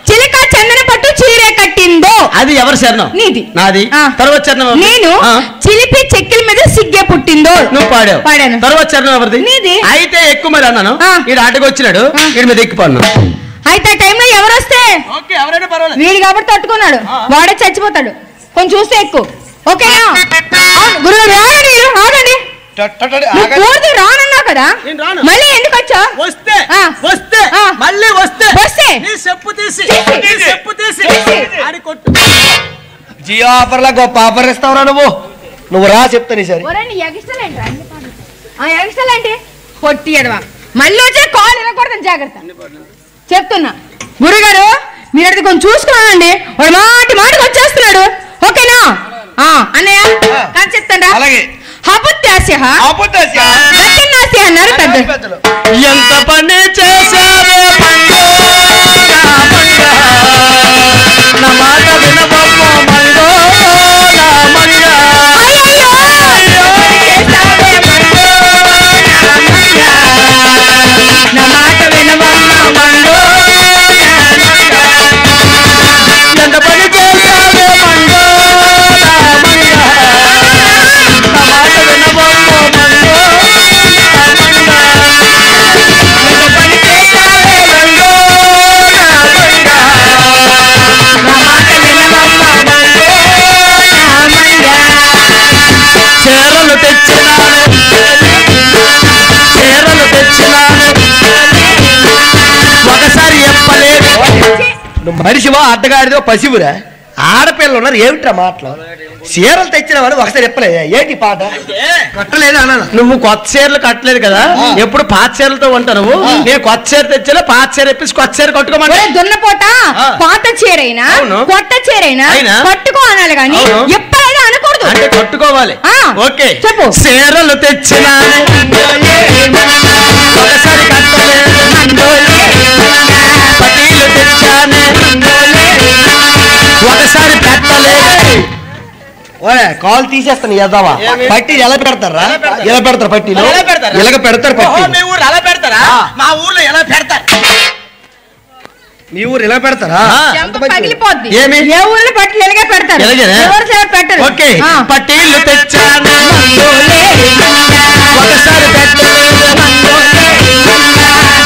చిలక చందన పట్టు చీరే కట్టిందో
అది ఎవరి చరణం
నీది
నాది తర్వాత చరణం
నేను చిలిపి చెక్కిల మీద సిగ్గే పుట్టిందో
నువ్వు పాడాను తర్వాత చరణం ఎవరిది
నీది
అయితే ఎక్కువ మరి అన్నాను ఈడు ఆటకు వచ్చినాడు వీడి మీద ఎక్కిపోను
అయితే టైంలో ఎవరు వస్తే వీడు కాబట్టి తట్టుకున్నాడు వాడే చచ్చిపోతాడు కొంచెం చూస్తే ఎక్కువ ఓకేనా గురుగారు ఆగండి రానన్నా కదా మళ్ళీ ఎందుకు వచ్చా
వస్తే వస్తే మళ్ళీ వస్తే వస్తే చెప్పు తీసి చెప్పు తీసి ఆడి కొట్టు
జియో ఆఫర్లా గొప్ప ఆఫర్ ఇస్తావురా నువ్వు రా చెప్తాను సరే
ఎగస్టలేంటి పొట్టి ఎడవా మళ్ళీ వచ్చే కాల్ వినకూడదు జాగ్రత్త చెప్తున్నా గురుగారు మీరు అడిగి కొంచెం చూసుకున్నానండి వాడు మాటికి వచ్చేస్తున్నాడు ఓకేనా అన్నయ్య కానీ చెప్తాడా
అలాగే
అన్నారు
పెద్దలు ఎంత పని చేశావో నా మాట వినబొమ్మో మంగో నా మాట వినబొమ్మో మంగో ఎంత పని చేశావో మంగో చీరలు తెచ్చినాను ఒకసారి చెప్పలేదు
నువ్వు మనిషివా అడ్డగాడిదో పసివురా ఆడపిల్లలు ఉన్నారు ఏమిట్రా మాటలు చీరలు తెచ్చిన వాడు ఒకసారి చెప్పలే ఏంటి పాట కట్టలేదు అన్న
నువ్వు కొత్త చీరలు కట్టలేదు కదా ఎప్పుడు పాత చీరలతో ఉంటావు నేను కొత్త చీర తెచ్చా పాత చీర ఎప్పేసి కొత్త చీర కట్టుకోమని
దున్నపోట పాత చీరైనా కొత్త చీరైనా కట్టుకో అనాలి కానీ ఎప్పుడైనా అనకూడదు
అంటే కట్టుకోవాలి ఓకే
చెప్పు
చీరలు తెచ్చినా ఒకసారి కట్టలేదు పటీలు తెచ్చానే ఒకసారి పెట్టలేదు
కాల్ తీసేస్తాను ఎద్దావా పట్టి ఎలా పెడతారా ఎలా పెడతారు పట్టీలు ఎలాగ పెడతారు పట్టి
మీ ఊరు అలా పెడతారా మా ఊర్లో ఎలా పెడతారు
మీ ఊరు ఎలా పెడతారా
పగిలిపోద్ది
ఏమి?
ఏ ఊర్లో పట్టిలు ఎలాగే పెడతారు
ఎలాగేనా?
ఎవరు సరే పెట్టరు
ఓకే పట్టీలు తెచ్చాను ఒకసారి పెట్టలేదు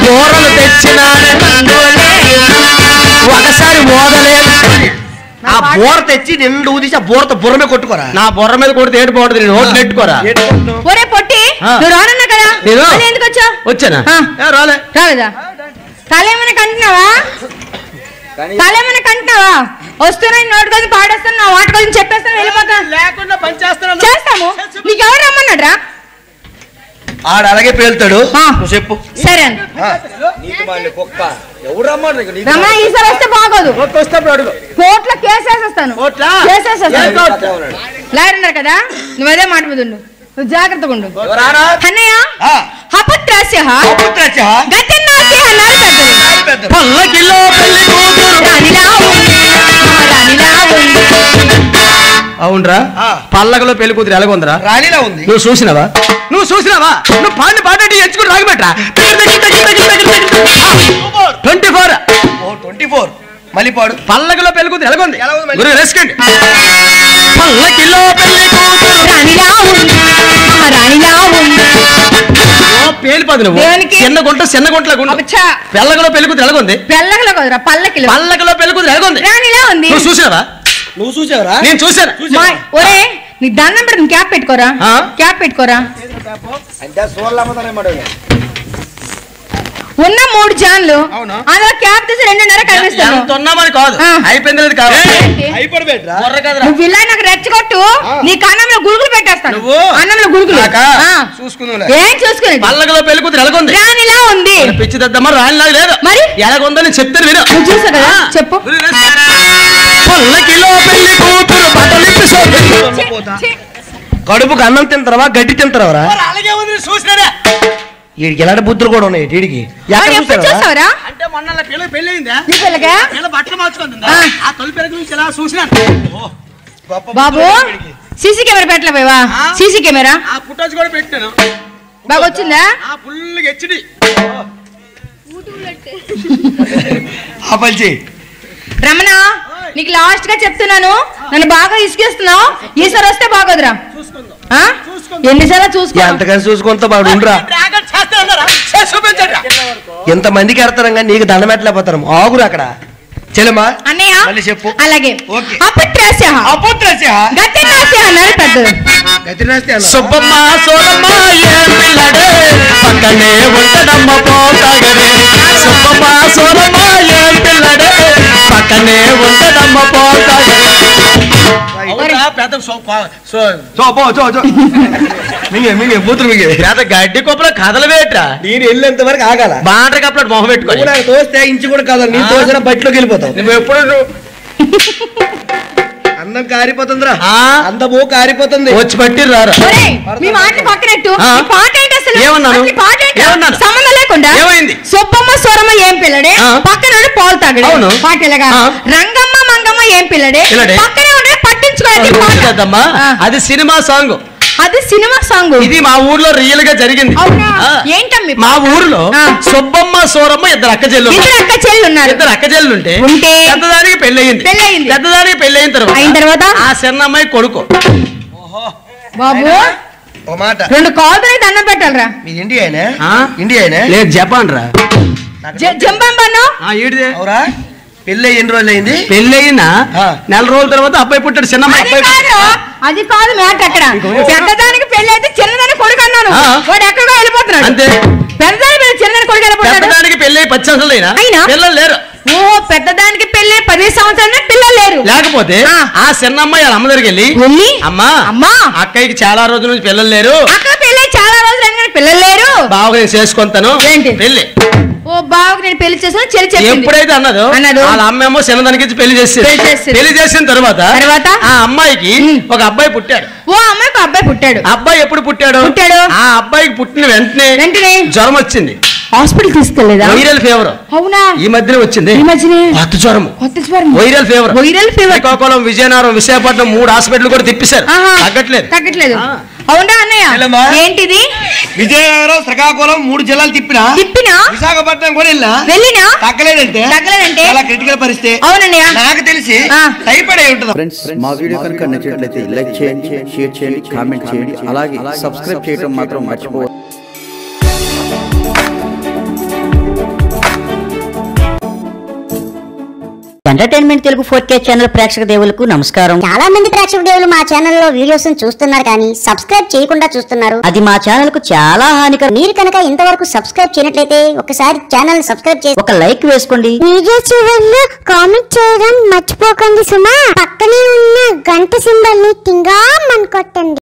బోరలు తెచ్చినాను ఒకసారి ఓదలేదు
ఆ బోర తెచ్చి నిండు ఊదిసి ఆ బోరతో బుర్రమే కొట్టుకోరా
నా బుర్ర మీద కొడితే ఏడు పోవద్దు నేను ఓట్లు నెట్టుకోరా
ఒరే పొట్టి నువ్వు రానన్నా కదా
నేను?
మళ్ళీ ఎందుకు వచ్చావు
వచ్చానా రాలే
రాలేదా తలేమన్నా కంటున్నావా తలేమన్నా కంటున్నావా వస్తున్నా నోటి కోసం పాడేస్తాను నా వాటి కోసం చెప్పేస్తాను వెళ్ళిపోతాను
లేకుండా పని చేస్తాను
చేస్తాము నీకు ఎవరు రమ్మన్నాడు రా
ఆడ అలాగే పేలుతాడు
ఆ.
నువ్వు చెప్పు
సరే అండి రమణ ఈసారి వస్తే బాగోదు కోర్టులో కేసు వేసేస్తాను
కోర్టులా?
కేసు వేసేస్తాను లాయర్ ఉన్నారు కదా నువ్వు అదే మాట మీద ఉండు నువ్వు జాగ్రత్తగా ఉండు అన్నయ్య
ఆ.
అపత్రాస్య
పుత్రచ్చ.
గతిన్నాస్య అన్నారు పెద్దలు.
పల్లకిలో పెళ్లి కూతురు
రాణిలా ఉంది, మహారాణిలా ఉంది.
అవునరా
ఆ.
పల్లకలో పెళ్లి కూతురు ఎలాగుందిరా
రాణిలా ఉంది
నువ్వు చూసినావా నువ్వు పాడిన పాట ఎంచుకుని రాగబెట్టరా 24
ఓ 24 మళ్ళీ పాడు
పల్లకలో పెళ్లి కూతురు ఎలాగుంది
ఎలా ఉంది మళ్ళీ?
గురు రెస్కండి పల్లకిలో పెళ్లి కూతురు
రాణిలా ఉంది, మహారాణిలా ఉంది.
పేలిపోదు నువ్వు
దేనికి?
చిన్న గుంటలా గుంట
అబ్బచ్చా,
పెళ్ళగలో పెళ్లి కూతురు ఎలాగుంది
పెళ్ళకలో కదరా పల్లకిలో
పల్లకలో పెళ్లి కూతురు ఎలాగుంది
రాణిలా ఉంది.
నువ్వు చూసినావా
నువ్వు చూసావరా
నేను చూశాను
ఒరే నీ దండం పెడుతుంది క్యాప్ పెట్టుకోరా
ఆ?
క్యాప్ పెట్టుకోరా ఉన్న 3 జాన్లు
అవునా?
అందులో క్యాప్ తీసి 2.5 కనిపిస్తాను
ఎంత ఉన్నామని కాదు
ఆ.
అయిపోయింది కాదు
అయిపడబెట్రా
బుర్ర కదరా
నువ్వు ఇలా నాకు రెచ్చగొట్టు నీ కన్నంలో గురుగులు పెట్టేస్తాను
నువ్వు?
అన్నంలో గురుగులు
నాకా?
ఆ.
చూసుకుందాం
ఏం చూసుకునేది
పల్లకలో పెళ్లి కూతురు ఎలాగుంది
రాణిలా ఉంది
పిచ్చి దద్దమ్మ రానిలాగా లేదు
మరి?
ఎలాగుందో నేను చెప్తాను విను
నువ్వు చూసావు కదా
ఆ.
చెప్పు
పల్లకిలో పెళ్లి కూతురు బట్టలిప్పి
ఛీ,
కడుపుకి అన్నం తింటారా గడ్డి తింటారా
అలాగే ఉంది చూసినారా
వీడికి ఎలాంటి బుద్ధులు కూడా ఉన్నాయి వీడికి ఎక్కడ
ఎప్పుడు
చూసారా
చూసావురా
అంటే మొన్న పిల్ల పెళ్లి అయిందా
నీ పిల్లగా
పిల్ల బట్టలు మార్చుకుందా
ఆ.
ఆ తొలి పెళ్లి గురించి ఎలా చూసినాను
బాబు సీసీ కెమెరా పెట్టలేవా
ఆ?
సీసీ కెమెరా
ఆ ఫుటేజ్ కూడా పెట్టాను
బాగా వచ్చిందా
ఆ ఫుల్ హెచ్డి
ఆ పని చెయ్యి
రమణ నీకు లాస్ట్ గా చెప్తున్నాను నన్ను బాగా ఇసుకేస్తున్నావు ఈసారి వస్తే బాగోదురా ఆ? ఎన్నిసార్లు చూసుకో
ఎంతకని చూసుకుంటా బాడు ఉండరా
డ్రాగన్ చేస్తే అన్నారా చూపించండి
ఎంతమందికి ఎడతారం కానీ నీకు దండం పెట్టలేకపోతారు ఆగురు అక్కడ చెల్లెమ్మా
అన్నయ్య
మళ్ళీ చెప్పు
అలాగే
ఓకే.
అపత్రాస్య
అపోత్రస్య
గతిన్నాస్య అన్నారు పెద్దలు
గతినాస్తి అన్న
సుబ్బమ్మ సోరమ్మ ఏ పిల్లడే పక్కనే ఉంటదమ్మ పోతాగడే సుబ్బమ్మ సోరమ్మ ఏ పిల్లడే పక్కనే ఉంటదమ్మ పోతాగడే పెద్ద
మింగే బూతులు మింగే
పెద్ద గడ్డి కొప్పల కథలు వేట్రా
నేను వెళ్ళేంత వరకు ఆగాల
బాండ్ర కప్పలటి మొహం పెట్టుకో
నువ్వు నాకు తోస్తే ఇంచు కూడా కాదు నీ తోసిన బట్టిలోకి వెళ్ళిపోతావు
నువ్వు ఎప్పుడు
అందం కారిపోతుందిరా
ఆ?
అందము కారిపోతుంది
వచ్చి పట్టి రారా
ఒరేయ్, మీ మాటలు పక్కనట్టు
ఆ?
ఈ పాట ఏంటి అసలు
ఏమన్నాను?
అసలు ఈ పాట ఏంటి?
ఏమన్నాను?
సంబంధం లేకుండా
ఏమైంది?
సుబ్బమ్మ సోరమ్మ ఏం పిల్లడే
ఆ?
పక్కన ఉండి పాలు తాగడే
అవును.
పాట ఎలాగా
ఆ?
రంగమ్మ మంగమ్మ ఏం పిల్లడే
పిల్లడే.
పక్కనే ఉండి పట్టించుకోలేదు
కదమ్మా అది సినిమా సాంగ్
అది సినిమా సాంగ్
ఇది మా ఊర్లో రియల్ గా జరిగింది
అవునా
ఆ.
ఏంటమ్మి
మా ఊర్లో
ఆ.
సుబ్బమ్మ సోరమ్మ ఇద్దరు అక్క చెల్లు
ఇద్దరు అక్క చెల్లి ఉన్నారు
ఇద్దరు అక్క చెల్లు ఉంటే
ఉంటే
పెద్దదానికి పెళ్ళయింది
పెళ్ళయింది.
పెద్దదానికి పెళ్ళయిన
అయిన తర్వాత
ఆ చిన్నమ్మాయి కొడుకు
బాబు
ఒక మాట
2 కాళ్ళు దండం పెట్టాలరా
మీది ఇండియానే
ఆ?
ఇండియానే
లేదు జపాన్ రా
జంబంబను
ఈడిదే
అవురా పెళ్ళి ఎన్ని రోజులు అయింది
పెళ్ళయిన
ఆ.
4 రోజుల తర్వాత అబ్బాయి పుట్టాడు చిన్నమ్మాయి
అది
అబ్బాయి
కాదు అది కాదు మ్యాటర్ అక్కడ పెద్దదానికి పెళ్లి అయితే చిన్నదానికి కొడుకు అన్నాను
ఆ.
వాడు ఎక్కడికో వెళ్ళిపోతున్నాడు
అంతే
పెద్దదానికి పెళ్లి చిన్నదానికి కొడుకు వెళ్ళిపోతాడు
పెద్దదానికి పెళ్ళి 10 సంవత్సరాలైనా
అయినా?
పిల్లలు లేరు
ఓ పెద్దదానికి పెళ్లి 10 సంవత్సరాలు పిల్లలు లేరు
లేకపోతే
ఆ.
ఆ చిన్నమ్మాయి వాళ్ళ అమ్మ దగ్గరికి వెళ్ళి
వెళ్ళి
అమ్మా
అమ్మా
అక్కయ్యకి చాలా రోజుల నుంచి పిల్లలు లేరు
అక్క పెళ్లి చాలా రోజులు అయినా కానీ పిల్లలు లేరు
బాగా నేను చేసుకుంటాను
ఏంటి?
పెళ్ళి
ఓ బాబు నేను పెళ్లి చేసిన చెల్లి చెప్పింది
ఎప్పుడైతే అన్నదో
అన్నదో.
వాళ్ళ అమ్మేమో చిన్నదానికి ఇచ్చి పెళ్లి చేసి
పెళ్లి చేసేది.
పెళ్లి చేసిన తర్వాత
తర్వాత?
ఆ అమ్మాయికి
ఉమ్.
ఒక అబ్బాయి పుట్టాడు
ఓ అమ్మాయికి అబ్బాయి పుట్టాడు
ఆ అబ్బాయి ఎప్పుడు పుట్టాడు
పుట్టాడు.
ఆ అబ్బాయికి పుట్టిన వెంటనే
వెంటనే
జ్వరం వచ్చింది
హాస్పిటల్ తీసుకెళ్లేదా?
Viral fever.
అవునా?
ఈ మధ్యనే వచ్చింది.
ఈ మధ్యనే
కొత్త జ్వరం. Viral fever. Srikakulam, Vizianagaram, Visakhapatnam 3 hospital కూడా తిప్పిస్తారు.
తగ్గట్లేదు. అవునా అన్నయ్య? ఏంటిది?
విజయనగరం, శ్రీకాకుళం 3 జిల్లాలు తిప్పినా విశాఖపట్నం కూడా వెళ్ళినా తగ్గలేదంటే చాలా క్రిటికల్ పరిస్థితి.
అవునన్నయ్య,
నాకు తెలిసి టైఫాయిడ్ అయి ఉంటుంది.
ఫ్రెండ్స్, మా వీడియో కనుక నచ్చినట్లయితే లైక్ చేయండి, షేర్ చేయండి, కామెంట్ చేయండి, అలాగే సబ్స్క్రైబ్ చేయడం మాత్రం మర్చిపోవద్దు.
ఎంటర్టైన్మెంట్ తెలుగు 4K ఛానల్ ప్రేక్షక దేవులకు నమస్కారం.
చాలా మంది ప్రేక్షక దేవులు మా ఛానల్లో వీడియోస్ చూస్తున్నారు కానీ సబ్స్క్రైబ్ చేయకుండా చూస్తున్నారు.
అది మా ఛానల్ కు చాలా హానికరం.
మీరు కనుక ఇంతవరకు సబ్స్క్రైబ్ చేయనట్లయితే ఒకసారి ఛానల్ సబ్స్క్రైబ్ చేసి
ఒక లైక్ వేసుకోండి.
వీడియో చివరిలో కామెంట్ చేయడం మర్చిపోకండి సుమా. పక్కనే ఉన్న గంట సింబల్ ని టింగా కొట్టండి.